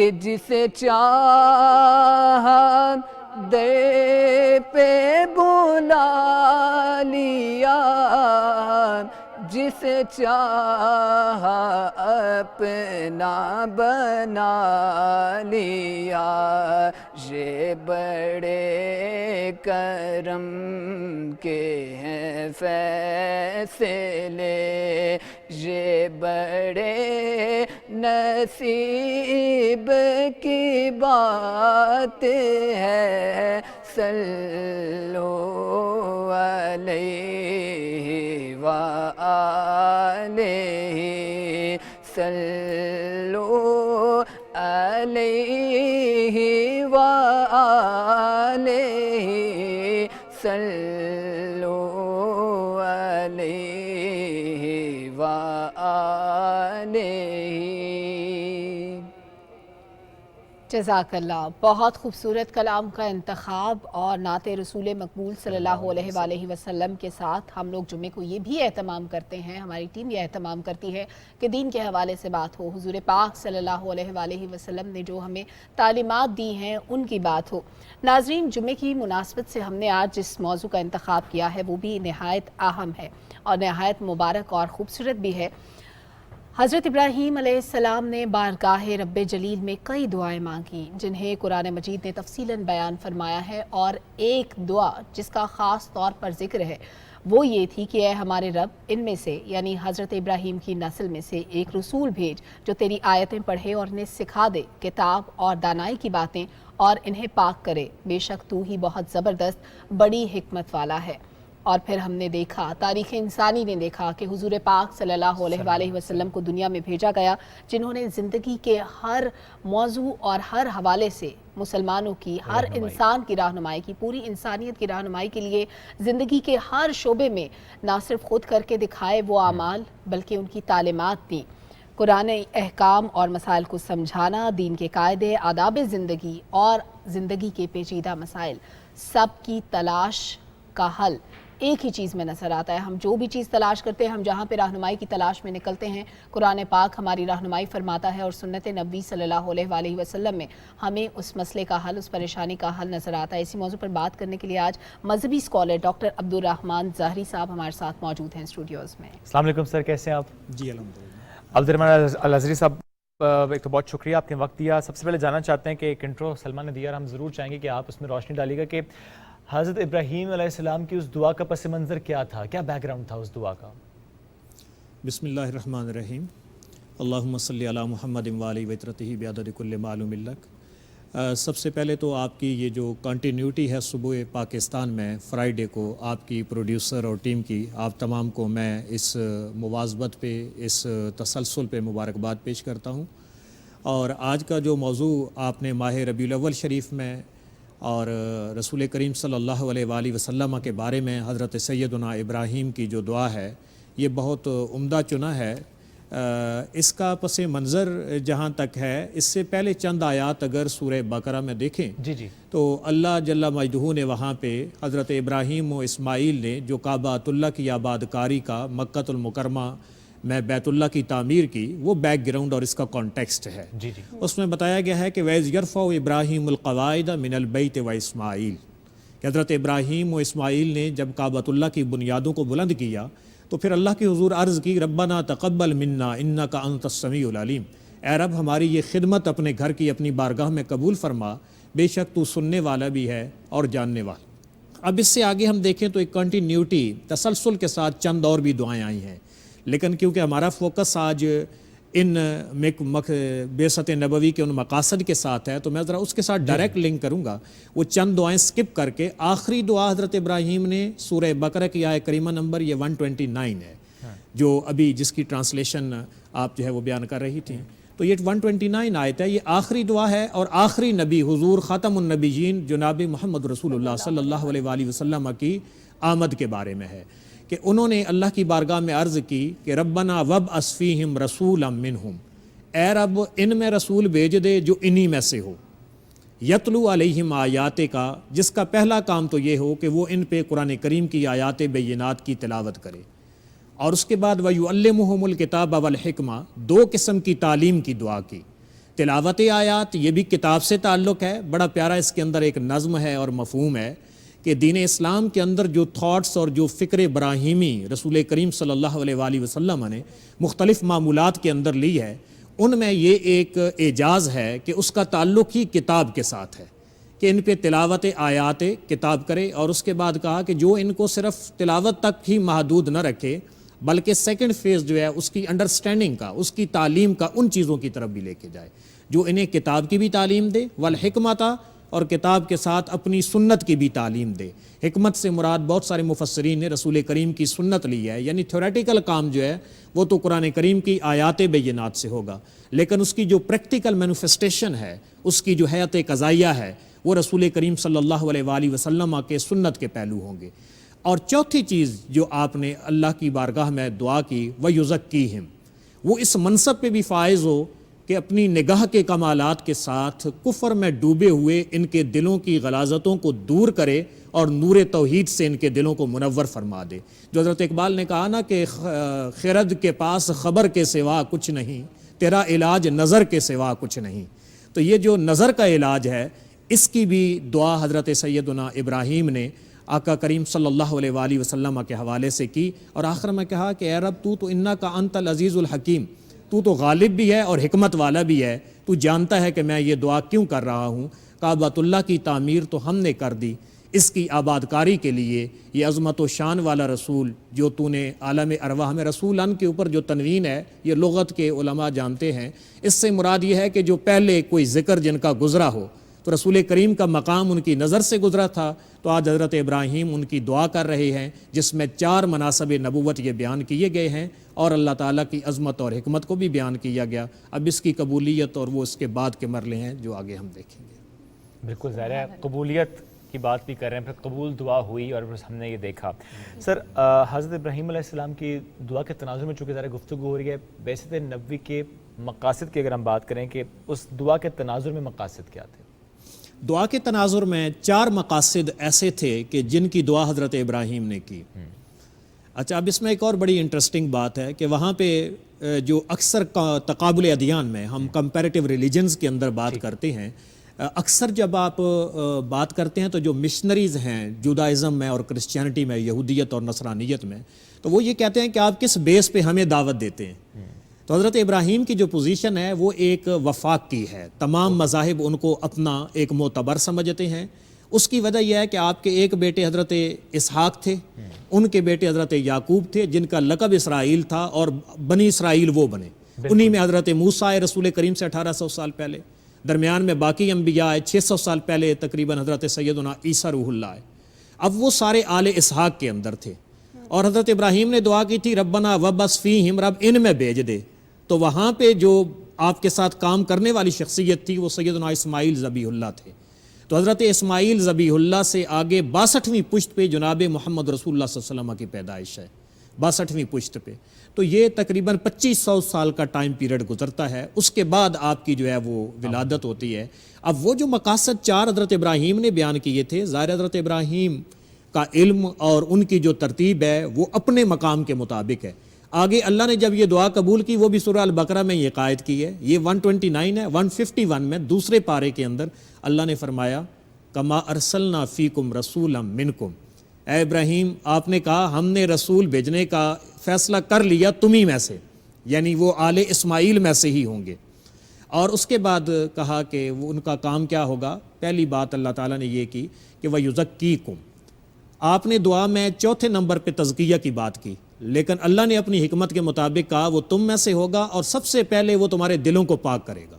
کہ جسے چاہا در پہ بلا لیا، جسے چاہا اپنا بنا لیا، یہ بڑے کرم کے ہیں فیصلے، یہ بڑے نصیب کی بات ہے، صلو علیہ وآلہ، صلو علیہ وآلہ، صلو علیہ وآلہ۔ جزاک اللہ، بہت خوبصورت کلام کا انتخاب، اور نعت رسول مقبول صلی اللہ علیہ وآلہ وسلم کے ساتھ ہم لوگ جمعے کو یہ بھی اہتمام کرتے ہیں، ہماری ٹیم یہ اہتمام کرتی ہے کہ دین کے حوالے سے بات ہو، حضور پاک صلی اللہ علیہ وآلہ وسلم نے جو ہمیں تعلیمات دی ہیں ان کی بات ہو۔ ناظرین، جمعے کی مناسبت سے ہم نے آج جس موضوع کا انتخاب کیا ہے وہ بھی نہایت اہم ہے اور نہایت مبارک اور خوبصورت بھی ہے۔ حضرت ابراہیم علیہ السلام نے بارگاہ رب جلیل میں کئی دعائیں مانگی جنہیں قرآن مجید نے تفصیلاً بیان فرمایا ہے، اور ایک دعا جس کا خاص طور پر ذکر ہے وہ یہ تھی کہ اے ہمارے رب، ان میں سے یعنی حضرت ابراہیم کی نسل میں سے ایک رسول بھیج جو تیری آیتیں پڑھے اور انہیں سکھا دے کتاب اور دانائی کی باتیں اور انہیں پاک کرے، بے شک تو ہی بہت زبردست بڑی حکمت والا ہے۔ اور پھر ہم نے دیکھا، تاریخ انسانی نے دیکھا کہ حضور پاک صلی اللہ علیہ وآلہ وسلم کو دنیا میں بھیجا گیا جنہوں نے زندگی کے ہر موضوع اور ہر حوالے سے مسلمانوں کی، ہر انسان کی رہنمائی کی، پوری انسانیت کی رہنمائی کے لیے زندگی کے ہر شعبے میں نہ صرف خود کر کے دکھائے وہ اعمال بلکہ ان کی تعلیمات دیں۔ قرآن احکام اور مسائل کو سمجھانا، دین کے قاعدے، آداب زندگی اور زندگی کے پیچیدہ مسائل، سب کی تلاش کا حل ایک ہی چیز میں نظر آتا ہے۔ ہم جو بھی چیز تلاش کرتے ہیں، ہم جہاں پہ رہنمائی کی تلاش میں نکلتے ہیں، قرآن پاک ہماری رہنمائی فرماتا ہے، اور سنت نبی صلی اللہ علیہ وآلہ وسلم میں ہمیں اس مسئلے کا حل، اس پریشانی کا حل نظر آتا ہے۔ اسی موضوع پر بات کرنے کے لیے آج مذہبی اسکالر ڈاکٹر عبدالرحمن ظاہری صاحب ہمارے ساتھ موجود ہیں اسٹوڈیوز میں۔ السلام علیکم سر، کیسے ہیں آپ؟ جی الحمدللہ۔ عبدالرحمن الازہری صاحب، ایک تو بہت شکریہ، آپ نے وقت دیا۔ سب سے پہلے جاننا چاہتے ہیں کہ ایک انٹرو سلمان نے دیا اور ہم ضرور چاہیں گے کہ آپ اس میں روشنی ڈالیے گا کہ حضرت ابراہیم علیہ السلام کی اس دعا کا پس منظر کیا تھا، کیا بیک گراؤنڈ تھا اس دعا کا؟ بسم اللہ الرحمن الرحیم، اللہم صلی علی محمد وآلہ وطرتہ بعدد کل معلوم لک۔ سب سے پہلے تو آپ کی یہ جو کنٹینیوٹی ہے صبح پاکستان میں فرائیڈے کو، آپ کی پروڈیوسر اور ٹیم کی، آپ تمام کو میں اس مواظبت پہ، اس تسلسل پہ مبارکباد پیش کرتا ہوں۔ اور آج کا جو موضوع آپ نے ماہ ربیع الاول شریف میں اور رسول کریم صلی اللہ علیہ وآلہ وسلم کے بارے میں حضرت سیدنا ابراہیم کی جو دعا ہے، یہ بہت عمدہ چنا ہے۔ اس کا پس منظر جہاں تک ہے، اس سے پہلے چند آیات اگر سورہ بقرہ میں دیکھیں تو اللہ جل مجدہ نے وہاں پہ حضرت ابراہیم و اسماعیل نے جو کعبۃ اللہ کی آباد کاری کا، مکۃ المکرمہ میں بیت اللہ کی تعمیر کی، وہ بیک گراؤنڈ اور اس کا کانٹیکسٹ ہے۔ اس میں بتایا گیا ہے کہ وَإِذْ يَرْفَعُ إِبْرَاهِيمُ الْقَوَاعِدَ مِنَ الْبَيْتِ وَإِسْمَاعِيلُ، کہ حضرت ابراہیم و اسماعیل نے جب کعبۃ اللہ کی بنیادوں کو بلند کیا تو پھر اللہ کے حضور عرض کی، ربنا تقبل منا انک انت السمیع العلیم، اے رب ہماری یہ خدمت اپنے گھر کی، اپنی بارگاہ میں قبول فرما، بے شک تو سننے والا بھی ہے اور جاننے والا۔ اب اس سے آگے ہم دیکھیں تو ایک کنٹینیوٹی، تسلسل کے ساتھ چند اور بھی دعائیں آئی ہیں، لیکن کیونکہ ہمارا فوکس آج ان بعثت نبوی کے ان مقاصد کے ساتھ ہے تو میں ذرا اس کے ساتھ ڈائریکٹ لنک کروں گا۔ وہ چند دعائیں سکپ کر کے آخری دعا حضرت ابراہیم نے سورہ بقرہ کی آیت کریمہ نمبر یہ 129 ہے، جو ابھی جس کی ٹرانسلیشن آپ جو ہے وہ بیان کر رہی تھیں، تو یہ 129 آیت ہے، یہ آخری دعا ہے، اور آخری نبی حضور خاتم النبیین جناب محمد رسول اللہ صلی اللہ علیہ وآلہ وسلم کی آمد کے بارے میں ہے کہ انہوں نے اللہ کی بارگاہ میں عرض کی کہ ربنا وابعث فیہم رسولا منہم، اے رب ان میں رسول بھیج دے جو انہی میں سے ہو، یتلو علیہم آیات کا، جس کا پہلا کام تو یہ ہو کہ وہ ان پہ قرآن کریم کی آیات بینات کی تلاوت کرے، اور اس کے بعد وَيُعَلِّمُهُمُ الْكِتَابَ وَالْحِکْمَةَ، دو قسم کی تعلیم کی دعا کی۔ تلاوت آیات یہ بھی کتاب سے تعلق ہے. بڑا پیارا اس کے اندر ایک نظم ہے اور مفہوم ہے کہ دین اسلام کے اندر جو تھاٹس اور جو فکر ابراہیمی رسول کریم صلی اللہ علیہ وآلہ وسلم نے مختلف معمولات کے اندر لی ہے، ان میں یہ ایک اعجاز ہے کہ اس کا تعلق ہی کتاب کے ساتھ ہے کہ ان پہ تلاوت آیات کتاب کرے. اور اس کے بعد کہا کہ جو ان کو صرف تلاوت تک ہی محدود نہ رکھے بلکہ سیکنڈ فیز جو ہے اس کی انڈرسٹینڈنگ کا، اس کی تعلیم کا، ان چیزوں کی طرف بھی لے کے جائے جو انہیں کتاب کی بھی تعلیم دے، والحکمت، اور کتاب کے ساتھ اپنی سنت کی بھی تعلیم دے. حکمت سے مراد بہت سارے مفسرین نے رسول کریم کی سنت لی ہے، یعنی تھیوریٹیکل کام جو ہے وہ تو قرآن کریم کی آیات بینات سے ہوگا، لیکن اس کی جو پریکٹیکل مینیفیسٹیشن ہے، اس کی جو حیات قضائیہ ہے، وہ رسول کریم صلی اللہ علیہ وآلہ وسلم کے سنت کے پہلو ہوں گے. اور چوتھی چیز جو آپ نے اللہ کی بارگاہ میں دعا کی، وَيُزَكِّيهِمْ، وہ اس منصب پہ بھی فائز ہو کہ اپنی نگاہ کے کمالات کے ساتھ کفر میں ڈوبے ہوئے ان کے دلوں کی غلاظتوں کو دور کرے اور نور توحید سے ان کے دلوں کو منور فرما دے. جو حضرت اقبال نے کہا نا کہ خرد کے پاس خبر کے سوا کچھ نہیں، تیرا علاج نظر کے سوا کچھ نہیں. تو یہ جو نظر کا علاج ہے، اس کی بھی دعا حضرت سیدنا ابراہیم نے آقا کریم صلی اللہ علیہ وآلہ وسلم کے حوالے سے کی، اور آخر میں کہا کہ اے رب تو انکا انت العزیز الحکیم، تو غالب بھی ہے اور حکمت والا بھی ہے، تو جانتا ہے کہ میں یہ دعا کیوں کر رہا ہوں. کعبۃ اللہ کی تعمیر تو ہم نے کر دی، اس کی آباد کاری کے لیے یہ عظمت و شان والا رسول جو تو نے عالم ارواح میں، رسول ان کے اوپر جو تنوین ہے یہ لغت کے علماء جانتے ہیں، اس سے مراد یہ ہے کہ جو پہلے کوئی ذکر جن کا گزرا ہو، تو رسول کریم کا مقام ان کی نظر سے گزرا تھا، تو آج حضرت ابراہیم ان کی دعا کر رہے ہیں جس میں 4 مناصب نبوت یہ بیان کیے گئے ہیں اور اللہ تعالیٰ کی عظمت اور حکمت کو بھی بیان کیا گیا. اب اس کی قبولیت اور وہ اس کے بعد کے مرحلے ہیں جو آگے ہم دیکھیں گے. بالکل ظاہر ہے قبولیت کی بات بھی کر رہے ہیں، پھر قبول دعا ہوئی اور ہم نے یہ دیکھا. سر حضرت ابراہیم علیہ السلام کی دعا کے تناظر میں چونکہ ذرا گفتگو ہو رہی ہے، بعثت نبوی کے مقاصد کی اگر ہم بات کریں کہ اس دعا کے تناظر میں مقاصد کیا تھے؟ دعا کے تناظر میں 4 مقاصد ایسے تھے کہ جن کی دعا حضرت ابراہیم نے کی. اچھا، اب اس میں ایک اور بڑی انٹرسٹنگ بات ہے کہ وہاں پہ جو اکثر تقابل ادیان میں ہم کمپیریٹیو ریلیجنز کے اندر بات کرتے ہیں، اکثر جب آپ بات کرتے ہیں تو جو مشنریز ہیں جودائزم میں اور کرسچینٹی میں، یہودیت اور نصرانیت میں، تو وہ یہ کہتے ہیں کہ آپ کس بیس پہ ہمیں دعوت دیتے ہیں. تو حضرت ابراہیم کی جو پوزیشن ہے وہ ایک وفاق کی ہے، تمام مذاہب ان کو اپنا ایک معتبر سمجھتے ہیں. اس کی وجہ یہ ہے کہ آپ کے ایک بیٹے حضرت اسحاق تھے، ان کے بیٹے حضرت یعقوب تھے جن کا لقب اسرائیل تھا، اور بنی اسرائیل وہ بنے. انہی میں حضرت موسیٰ آئے رسول کریم سے 1800 سال پہلے، درمیان میں باقی انبیاء آئے 600 سال پہلے تقریباً حضرت سیدنا عیسیٰ روح اللہ آئے. اب وہ سارے آل اسحاق کے اندر تھے، اور حضرت ابراہیم نے دعا کی تھی ربنا وبعث فیہم، رب ان میں بھیج دے. تو وہاں پہ جو آپ کے ساتھ کام کرنے والی شخصیت تھی وہ سیدنا اسماعیل ذبیح اللہ تھے. تو حضرت اسماعیل ذبیح اللہ سے آگے 62ویں پشت پہ جناب محمد رسول اللہ صلی اللہ علیہ وسلم کی پیدائش ہے، 62ویں پشت پہ. تو یہ تقریباً 2500 سال کا ٹائم پیریڈ گزرتا ہے، اس کے بعد آپ کی جو ہے وہ ولادت ہوتی ہے. اب وہ جو مقاصد 4 حضرت ابراہیم نے بیان کیے تھے، ظاہر حضرت ابراہیم کا علم اور ان کی جو ترتیب ہے وہ اپنے مقام کے مطابق ہے. آگے اللہ نے جب یہ دعا قبول کی وہ بھی سورہ البقرہ میں یہ قائد کی ہے، یہ 129 ہے. 151 میں دوسرے پارے کے اندر اللہ نے فرمایا کما ارسلنا فیکم رسولا منکم، اے ابراہیم آپ نے کہا ہم نے رسول بھیجنے کا فیصلہ کر لیا تمہیں میں سے، یعنی وہ آل اسماعیل میں سے ہی ہوں گے. اور اس کے بعد کہا کہ وہ ان کا کام کیا ہوگا. پہلی بات اللہ تعالیٰ نے یہ کی کہ وَيُزَكِّيكُمْ، آپ نے دعا میں 4تھے نمبر پہ تزکیہ کی بات کی، لیکن اللہ نے اپنی حکمت کے مطابق کہا وہ تم میں سے ہوگا، اور سب سے پہلے وہ تمہارے دلوں کو پاک کرے گا.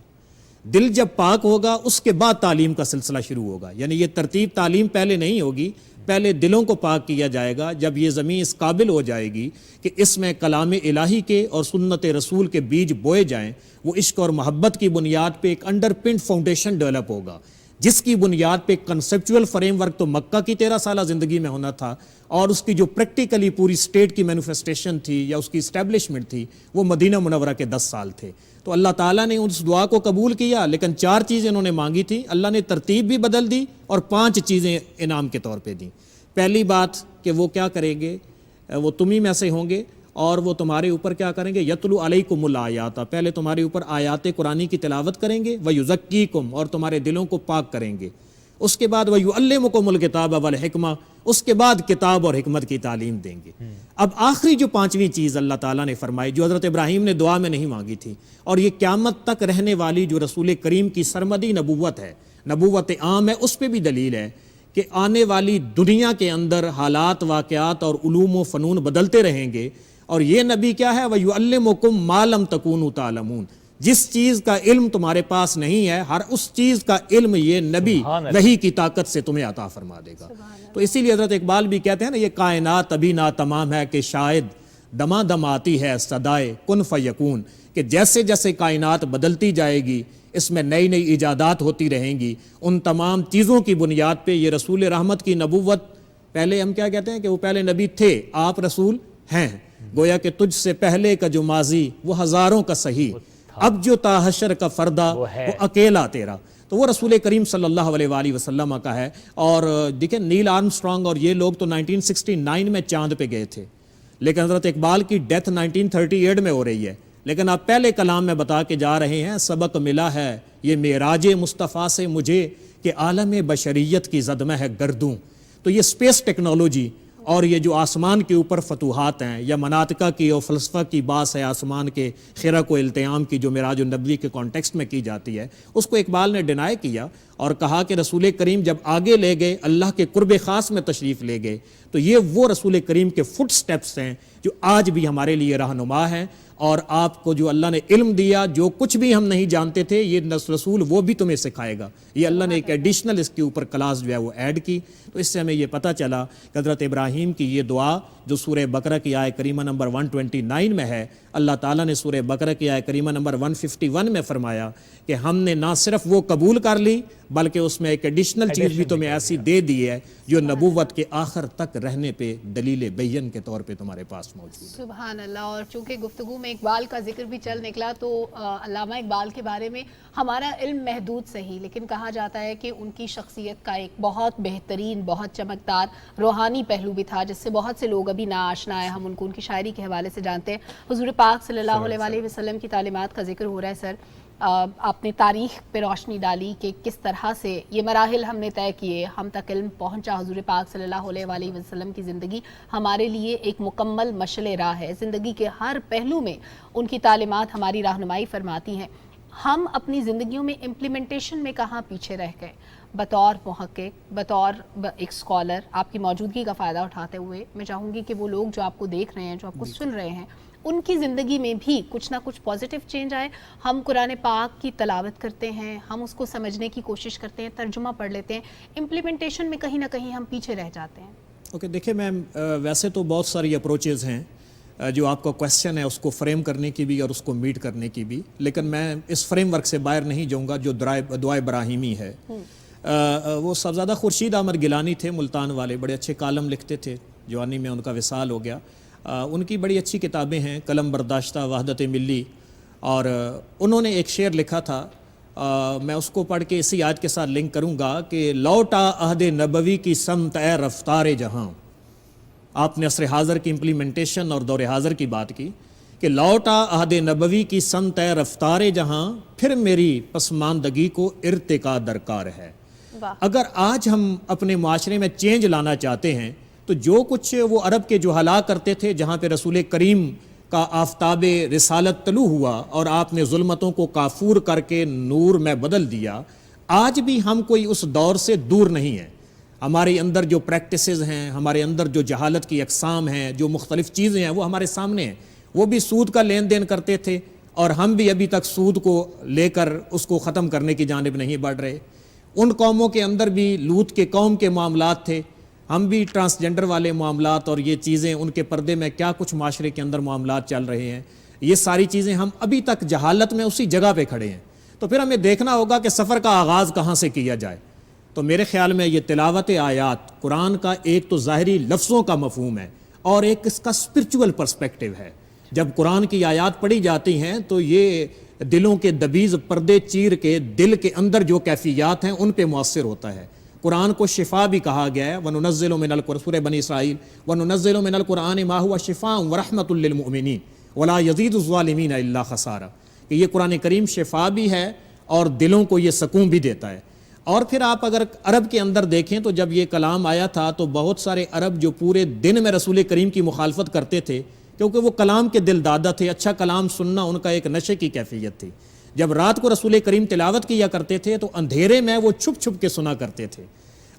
دل جب پاک ہوگا اس کے بعد تعلیم کا سلسلہ شروع ہوگا، یعنی یہ ترتیب تعلیم پہلے نہیں ہوگی، پہلے دلوں کو پاک کیا جائے گا. جب یہ زمین اس قابل ہو جائے گی کہ اس میں کلام الہی کے اور سنت رسول کے بیج بوئے جائیں، وہ عشق اور محبت کی بنیاد پہ ایک انڈر پنڈ فاؤنڈیشن ڈیولپ ہوگا، جس کی بنیاد پہ کنسیپچول فریم ورک تو مکہ کی 13 سالہ زندگی میں ہونا تھا، اور اس کی جو پریکٹیکلی پوری سٹیٹ کی مینیفیسٹیشن تھی یا اس کی اسٹیبلشمنٹ تھی وہ مدینہ منورہ کے 10 سال تھے. تو اللہ تعالیٰ نے اس دعا کو قبول کیا، لیکن 4 چیزیں انہوں نے مانگی تھی، اللہ نے ترتیب بھی بدل دی اور 5 چیزیں انعام کے طور پہ دیں. پہلی بات کہ وہ کیا کریں گے، وہ تمہیں میں سے ہوں گے، اور وہ تمہارے اوپر کیا کریں گے؟ یتلو علیکم الآیات، پہلے تمہارے اوپر آیات قرآنی کی تلاوت کریں گے، ویزکیکم، اور تمہارے دلوں کو پاک کریں گے، اس کے بعد ویعلمکم الکتاب والحکمہ، اس کے بعد کتاب اور حکمت کی تعلیم دیں گے۔ اب آخری جو پانچویں چیز اللہ تعالیٰ نے فرمائی، جو حضرت ابراہیم نے دعا میں نہیں مانگی تھی، اور یہ قیامت تک رہنے والی جو رسول کریم کی سرمدی نبوت ہے، نبوت عام ہے، اس پہ بھی دلیل ہے کہ آنے والی دنیا کے اندر حالات، واقعات اور علوم و فنون بدلتے رہیں گے، اور یہ نبی کیا ہے؟ وَيُعَلِّمُكُم مَّا لَمْ تَكُونُوا تَعْلَمُونَ، جس چیز کا علم تمہارے پاس نہیں ہے، ہر اس چیز کا علم یہ نبی وحی کی طاقت سے تمہیں عطا فرما دے گا۔ تو اسی لیے حضرت اقبال بھی کہتے ہیں نا، یہ کائنات ابھی ناتمام ہے کہ شاید دما دم آتی ہے صدائے کن فیکون، کہ جیسے جیسے کائنات بدلتی جائے گی، اس میں نئی نئی ایجادات ہوتی رہیں گی، ان تمام چیزوں کی بنیاد پہ یہ رسول رحمت کی نبوت، پہلے ہم کیا کہتے ہیں کہ وہ پہلے نبی تھے، آپ رسول ہیں، گویا کہ تجھ سے پہلے کا جو ماضی وہ ہزاروں کا صحیح، اب جو تا حشر کا فردہ وہ اکیلا تیرا، تو وہ رسول کریم صلی اللہ علیہ وآلہ وسلم کا ہے۔ اور دیکھیں نیل آرمسٹرانگ اور یہ لوگ تو 1969 میں چاند پہ گئے تھے، لیکن حضرت اقبال کی ڈیتھ 1938 میں ہو رہی ہے، لیکن آپ پہلے کلام میں بتا کے جا رہے ہیں، سبق ملا ہے یہ معراج مصطفیٰ سے مجھے کہ عالم بشریت کی زد میں ہے گردوں۔ تو یہ سپیس ٹیکنالوجی اور یہ جو آسمان کے اوپر فتوحات ہیں، یا مناطقہ کی اور فلسفہ کی باس ہے آسمان کے خرق و التیام کی، جو معراج النبوی کے کانٹیکسٹ میں کی جاتی ہے، اس کو اقبال نے ڈینائی کیا اور کہا کہ رسول کریم جب آگے لے گئے، اللہ کے قرب خاص میں تشریف لے گئے، تو یہ وہ رسول کریم کے فٹ سٹیپس ہیں جو آج بھی ہمارے لیے رہنما ہیں، اور آپ کو جو اللہ نے علم دیا، جو کچھ بھی ہم نہیں جانتے تھے، یہ رسول وہ بھی تمہیں سکھائے گا۔ یہ اللہ نے ایک ایڈیشنل اس کے اوپر کلاس جو ہے وہ ایڈ کی، تو اس سے ہمیں یہ پتہ چلا کہ حضرت ابراہیم کی یہ دعا جو سورہ بقرہ کی آیت کریمہ نمبر 129 میں ہے، اللہ تعالیٰ نے سورہ بقرہ کی آیت کریمہ نمبر 151 میں فرمایا کہ ہم نے نہ صرف وہ قبول کر لی، بلکہ اس میں ایک ایڈیشنل چیز بھی تمہیں ایسی دے دی ہے جو نبوت کے آخر تک رہنے پہ دلیل بین کے طور پہ تمہارے پاس موجود ہے۔ سبحان اللہ۔ اور چونکہ گفتگو میں اقبال کا ذکر بھی چل نکلا، تو علامہ اقبال کے بارے میں ہمارا علم محدود صحیح، لیکن کہا جاتا ہے کہ ان کی شخصیت کا ایک بہت بہترین، بہت چمکدار روحانی پہلو بھی تھا، جس سے بہت سے لوگ ابھی ناآشنا ہے، ہم ان کو ان کی شاعری کے حوالے سے جانتے ہیں۔ حضور پاک صلی اللہ علیہ وسلم کی تعلیمات کا ذکر ہو رہا ہے سر، آپ نے تاریخ پہ روشنی ڈالی کہ کس طرح سے یہ مراحل ہم نے طے کیے، ہم تک علم پہنچا۔ حضور پاک صلی اللہ علیہ وسلم کی زندگی ہمارے لیے ایک مکمل مشعل راہ ہے، زندگی کے ہر پہلو میں ان کی تعلیمات ہماری رہنمائی فرماتی ہیں۔ ہم اپنی زندگیوں میں امپلیمنٹیشن میں کہاں پیچھے رہ گئے؟ بطور محقق، بطور ایک سکولر، آپ کی موجودگی کا فائدہ اٹھاتے ہوئے میں چاہوں گی کہ وہ لوگ جو آپ کو دیکھ رہے ہیں، جو آپ کو سن رہے ہیں، ان کی زندگی میں بھی کچھ نہ کچھ پازیٹیو چینج آئے۔ ہم قرآن پاک کی تلاوت کرتے ہیں، ہم اس کو سمجھنے کی کوشش کرتے ہیں، ترجمہ پڑھ لیتے ہیں، امپلیمنٹیشن میں کہیں نہ کہیں ہم پیچھے رہ جاتے ہیں۔ اوکے، دیکھیں میم، ویسے تو بہت ساری اپروچز ہیں جو آپ کا کویسچن ہے اس کو فریم کرنے کی بھی اور اس کو میٹ کرنے کی بھی، لیکن میں اس فریم ورک سے باہر نہیں جاؤں گا جو دعائے ابراہیمی ہے۔ وہ صاحبزادہ خورشید احمد گیلانی تھے، ملتان والے، بڑے اچھے کالم لکھتے تھے، جوانی میں ان کا وصال ہو گیا۔ ان کی بڑی اچھی کتابیں ہیں، قلم برداشتہ، وحدت ملی، اور انہوں نے ایک شعر لکھا تھا، میں اس کو پڑھ کے اسی آیت کے ساتھ لنک کروں گا کہ لوٹا عہد نبوی کی سمت اے رفتار جہاں۔ آپ نے عصر حاضر کی امپلیمنٹیشن اور دور حاضر کی بات کی کہ لوٹا عہد نبوی کی سمت اے رفتار جہاں، پھر میری پسماندگی کو ارتقا درکار ہے۔ اگر آج ہم اپنے معاشرے میں چینج لانا چاہتے ہیں تو جو کچھ وہ عرب کے جو ہلاک کرتے تھے، جہاں پہ رسول کریم کا آفتاب رسالت طلوع ہوا اور آپ نے ظلمتوں کو کافور کر کے نور میں بدل دیا، آج بھی ہم کوئی اس دور سے دور نہیں ہیں۔ ہمارے اندر جو پریکٹسز ہیں، ہمارے اندر جو جہالت کی اقسام ہیں، جو مختلف چیزیں ہیں، وہ ہمارے سامنے ہیں۔ وہ بھی سود کا لین دین کرتے تھے، اور ہم بھی ابھی تک سود کو لے کر اس کو ختم کرنے کی جانب نہیں بڑھ رہے۔ ان قوموں کے اندر بھی لوط کے قوم کے معاملات تھے، ہم بھی ٹرانسجنڈر والے معاملات اور یہ چیزیں، ان کے پردے میں کیا کچھ معاشرے کے اندر معاملات چل رہے ہیں، یہ ساری چیزیں ہم ابھی تک جہالت میں اسی جگہ پہ کھڑے ہیں۔ تو پھر ہمیں دیکھنا ہوگا کہ سفر کا آغاز کہاں سے کیا جائے۔ تو میرے خیال میں یہ تلاوت آیات قرآن کا ایک تو ظاہری لفظوں کا مفہوم ہے، اور ایک اس کا اسپرچول پرسپیکٹیو ہے۔ جب قرآن کی آیات پڑھی جاتی ہیں تو یہ دلوں کے دبیز پردے چیر کے دل کے اندر جو کیفیات ہیں ان پہ مؤثر ہوتا ہے۔ قرآن کو شفا بھی کہا گیا ہے، وَنُنَزِّلُ مِنَ الْقُرْآنِ سورہ بنی اسرائیل وَنُنَزِّلُ مِنَ الْقُرْآنِ مَا هُوَ شِفَاءٌ وَرَحْمَةٌ لِّلْمُؤْمِنِينَ وَلَا يَزِيدُ الظَّالِمِينَ إِلَّا خَسَارًا، کہ یہ قرآن کریم شفا بھی ہے اور دلوں کو یہ سکون بھی دیتا ہے۔ اور پھر آپ اگر عرب کے اندر دیکھیں تو جب یہ کلام آیا تھا تو بہت سارے عرب جو پورے دن میں رسول کریم کی مخالفت کرتے تھے، کیونکہ وہ کلام کے دل دادا تھے، اچھا کلام سننا ان کا ایک نشے کی کیفیت تھی۔ جب رات کو رسول کریم تلاوت کیا کرتے تھے تو اندھیرے میں وہ چھپ چھپ کے سنا کرتے تھے،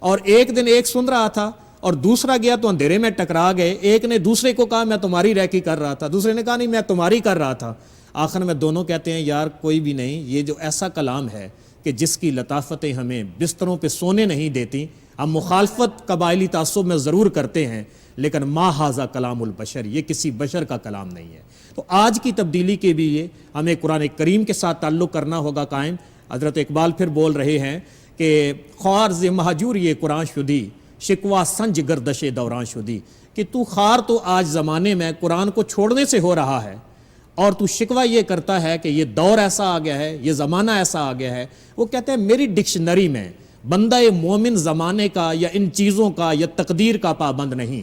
اور ایک دن ایک سن رہا تھا اور دوسرا گیا تو اندھیرے میں ٹکرا گئے، ایک نے دوسرے کو کہا میں تمہاری ریکی کر رہا تھا، دوسرے نے کہا نہیں میں تمہاری کر رہا تھا، آخر میں دونوں کہتے ہیں یار کوئی بھی نہیں، یہ جو ایسا کلام ہے کہ جس کی لطافتیں ہمیں بستروں پہ سونے نہیں دیتی، ہم مخالفت قبائلی تعصب میں ضرور کرتے ہیں لیکن ما ھذا کلام البشر، یہ کسی بشر کا کلام نہیں ہے۔ تو آج کی تبدیلی کے بھی یہ ہمیں قرآن کریم کے ساتھ تعلق کرنا ہوگا قائم۔ حضرت اقبال پھر بول رہے ہیں کہ خوار ز مہجور یہ قرآن شدی، شکوہ سنج گردش دوران شدی، کہ تو خوار تو آج زمانے میں قرآن کو چھوڑنے سے ہو رہا ہے، اور تو شکوہ یہ کرتا ہے کہ یہ دور ایسا آ گیا ہے، یہ زمانہ ایسا آ گیا ہے۔ وہ کہتے ہیں میری ڈکشنری میں بندہ مومن زمانے کا یا ان چیزوں کا یا تقدیر کا پابند نہیں،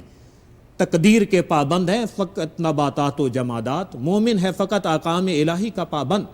تقدیر کے پابند ہے فقط نباتات و جمادات، مومن ہے فقط احکام الہی کا پابند۔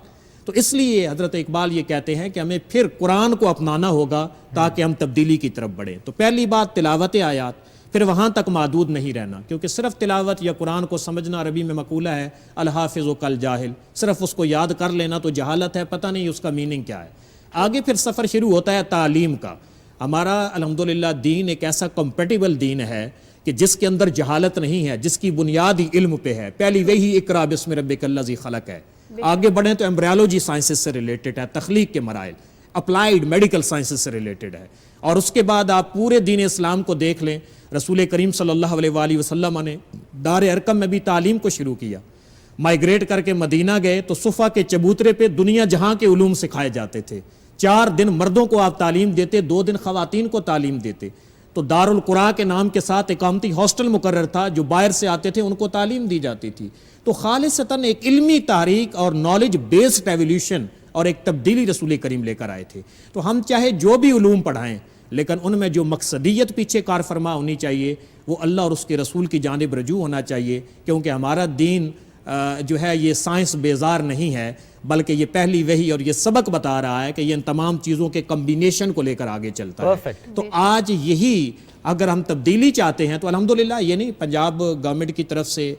تو اس لیے حضرت اقبال یہ کہتے ہیں کہ ہمیں پھر قرآن کو اپنانا ہوگا تاکہ ہم تبدیلی کی طرف بڑھیں۔ تو پہلی بات تلاوت آیات، پھر وہاں تک محدود نہیں رہنا، کیونکہ صرف تلاوت یا قرآن کو سمجھنا، عربی میں مقولہ ہے الحافظ کل جاہل، صرف اس کو یاد کر لینا تو جہالت ہے، پتہ نہیں اس کا میننگ کیا ہے۔ آگے پھر سفر شروع ہوتا ہے تعلیم کا۔ ہمارا الحمدللہ دین ایک ایسا کمپیٹیبل دین ہے کہ جس کے اندر جہالت نہیں ہے، جس کی بنیاد ہی علم پہ ہے۔ پہلی وہی اقرا بسم ربک الذی خلق ہے، آگے بڑھیں تو ایمبریالوجی سائنسز سے ریلیٹڈ ہے، تخلیق کے مراحل، اپلائیڈ میڈیکل سائنسز سے ریلیٹڈ ہے، اور اس کے بعد آپ پورے دین اسلام کو دیکھ لیں، رسول کریم صلی اللہ علیہ وآلہ وسلم نے دار ارقم میں بھی تعلیم کو شروع کیا، مائیگریٹ کر کے مدینہ گئے تو صفا کے چبوترے پہ دنیا جہاں کے علوم سکھائے جاتے تھے، 4 دن مردوں کو آپ تعلیم دیتے، 2 دن خواتین کو تعلیم دیتے، تو دار القرآن کے نام کے ساتھ اقامتی ہاسٹل مقرر تھا، جو باہر سے آتے تھے ان کو تعلیم دی جاتی تھی۔ تو خالصتاً ایک علمی تحریک اور نالج بیسڈ ایولیوشن اور ایک تبدیلی رسول کریم لے کر آئے تھے۔ تو ہم چاہے جو بھی علوم پڑھائیں لیکن ان میں جو مقصدیت پیچھے کار فرما ہونی چاہیے وہ اللہ اور اس کے رسول کی جانب رجوع ہونا چاہیے، کیونکہ ہمارا دین جو ہے یہ سائنس بیزار نہیں ہے، بلکہ یہ پہلی وحی اور یہ سبق بتا رہا ہے کہ یہ ان تمام چیزوں کے کمبینیشن کو لے کر آگے چلتا ہے۔ تو آج یہی اگر ہم تبدیلی چاہتے ہیں تو الحمدللہ یہ نہیں، پنجاب گورنمنٹ کی طرف سے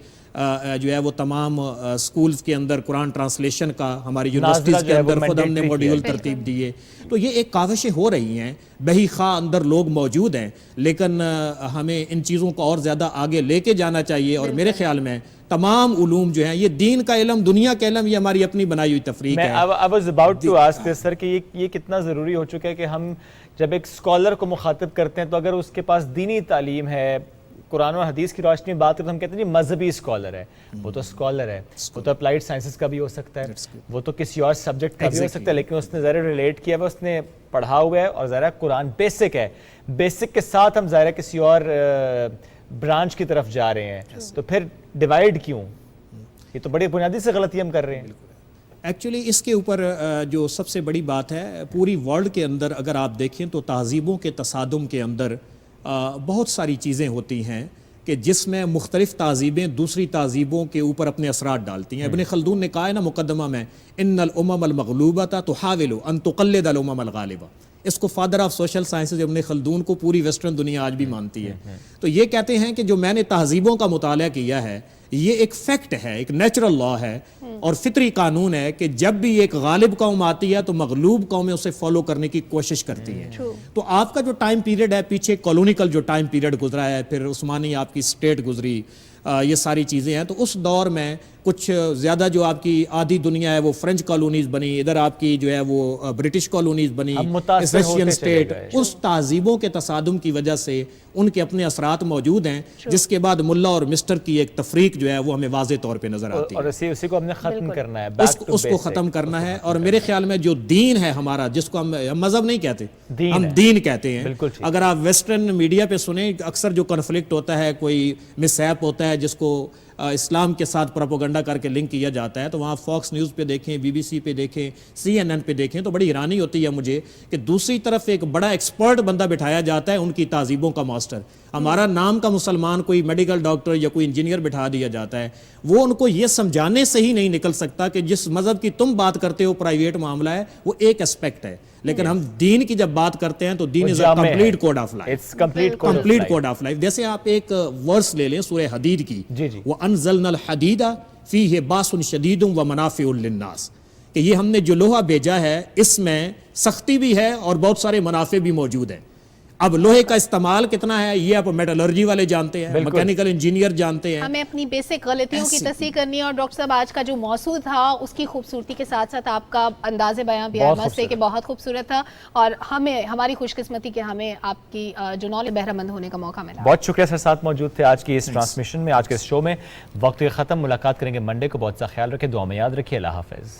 جو ہے وہ تمام سکولز کے اندر قرآن ٹرانسلیشن کا، ہماری یونیورسٹیز کے اندر خود ہم نے موڈیول ترتیب دیے، تو یہ ایک کاوشیں ہو رہی ہیں، بہی خواہ اندر لوگ موجود ہیں، لیکن ہمیں ان چیزوں کو اور زیادہ آگے لے کے جانا چاہیے۔ اور میرے خیال میں تمام علوم جو ہیں، یہ دین کا علم، دنیا کا علم، یہ ہماری اپنی بنائی ہوئی تفریق ہے۔ I was about to ask this sir کہ یہ کتنا ضروری ہو چکا ہے کہ ہم جب ایک اسکالر کو مخاطب کرتے ہیں تو اگر اس کے پاس دینی تعلیم ہے، قرآن اور حدیث کی روشنی میں بات کرتے ہیں تو ہم کہتے ہیں جی مذہبی اسکالر ہے، وہ تو اسکالر ہے، وہ تو اپلائیڈ سائنسز کا بھی ہو سکتا ہے، وہ تو کسی اور سبجیکٹ کا بھی ہو سکتا ہے، لیکن اس نے ظاہر ریلیٹ کیا ہے، اس نے پڑھا ہوا ہے، اور ظاہر قرآن بیسک ہے، بیسک کے ساتھ ہم ظاہر کسی اور برانچ کی طرف جا رہے ہیں، تو پھر ڈیوائیڈ کیوں؟ یہ تو بڑی بنیادی سے غلطی ہم کر رہے ہیں۔ ایکچولی اس کے اوپر جو سب سے بڑی بات ہے، پوری ورلڈ کے اندر اگر آپ دیکھیں تو تہذیبوں کے تصادم کے اندر بہت ساری چیزیں ہوتی ہیں کہ جس میں مختلف تہذیبیں دوسری تہذیبوں کے اوپر اپنے اثرات ڈالتی ہیں۔ ابن خلدون نے کہا ہے نا مقدمہ میں، ان الامم المغلوبۃ تحاول ان تقلد الامم الغالبہ، اس کو فادر آف سوشل سائنسز ابن خلدون کو پوری ویسٹرن دنیا آج بھی مانتی ہے۔ تو یہ کہتے ہیں کہ جو میں نے تہذیبوں کا مطالعہ کیا ہے یہ ایک فیکٹ ہے، ایک نیچرل لا ہے اور فطری قانون ہے کہ جب بھی ایک غالب قوم آتی ہے تو مغلوب قومیں اسے فالو کرنے کی کوشش کرتی ہیں۔ تو آپ کا جو ٹائم پیریڈ ہے، پیچھے کالونیکل جو ٹائم پیریڈ گزرا ہے، پھر عثمانی آپ کی اسٹیٹ گزری، یہ ساری چیزیں ہیں، تو اس دور میں کچھ زیادہ جو آپ کی آدھی دنیا ہے وہ فرنچ کالونیز بنی، ادھر آپ کی جو ہے وہ برٹش کالونیز بنی، رشین اسٹیٹ، اس تہذیبوں کے تصادم کی وجہ سے ان کے اپنے اثرات موجود ہیں، جس کے بعد ملا اور مسٹر کی ایک تفریق جو ہے وہ ہمیں واضح طور پہ نظر آتی ہے، اور اسی کو ہم نے ختم کرنا ہے، اس کو ختم کرنا ہے۔ اور میرے خیال میں جو دین ہے ہمارا، جس کو ہم مذہب نہیں کہتے، ہم دین کہتے ہیں۔ اگر آپ ویسٹرن میڈیا پہ سنیں، اکثر جو کنفلکٹ ہوتا ہے، کوئی مس ایپ ہوتا ہے جس کو اسلام کے ساتھ پروپیگنڈا کر کے لنک کیا جاتا ہے، تو وہاں فاکس نیوز پہ دیکھیں، BBC پہ دیکھیں، CNN پہ دیکھیں، تو بڑی حیرانی ہوتی ہے مجھے کہ دوسری طرف ایک بڑا ایکسپرٹ بندہ بٹھایا جاتا ہے ان کی تہذیبوں کا ماسٹر. ہمارا نام کا مسلمان کوئی میڈیکل ڈاکٹر یا کوئی انجینئر بٹھا دیا جاتا ہے، وہ ان کو یہ سمجھانے سے ہی نہیں نکل سکتا کہ جس مذہب کی تم بات کرتے ہو پرائیویٹ معاملہ ہے، وہ ایک اسپیکٹ ہے، لیکن ہم دین کی جب بات کرتے ہیں تو then is a complete code of life, complete code of life. جیسے آپ ایک ورس لے لیں سورہ حدید کی، وَأَنزَلْنَا الْحَدِيدَ فِيهِ بَأْسٌ شَدِيدٌ وَمَنَافِعُ لِلنَّاسِ، کہ یہ ہم نے جو لوہا بھیجا ہے اس میں سختی بھی ہے اور بہت سارے منافع بھی موجود ہیں. اب لوہے کا استعمال کتنا ہے یہ آپ میٹالرجی والے جانتے ہیں، میکینیکل انجینئر جانتے ہیں. ہمیں اپنی بیسک غلطیوں کی تصحیح کرنی ہے. اور ڈاکٹر صاحب آج کا جو موضوع تھا اس کی خوبصورتی کے ساتھ ساتھ آپ کا انداز بیان بھی سے کہ بہت خوبصورت تھا، اور ہمیں ہماری خوش قسمتی کہ ہمیں آپ کی جو نالج بہرہ مند ہونے کا موقع ملا. بہت شکریہ سر، ساتھ موجود تھے آج کی اس ٹرانسمیشن میں، آج کے اس شو میں. وقت ختم، ملاقات کریں گے منڈے کو. بہت سا خیال رکھیں، دعا میں یاد رکھیے. اللہ حافظ.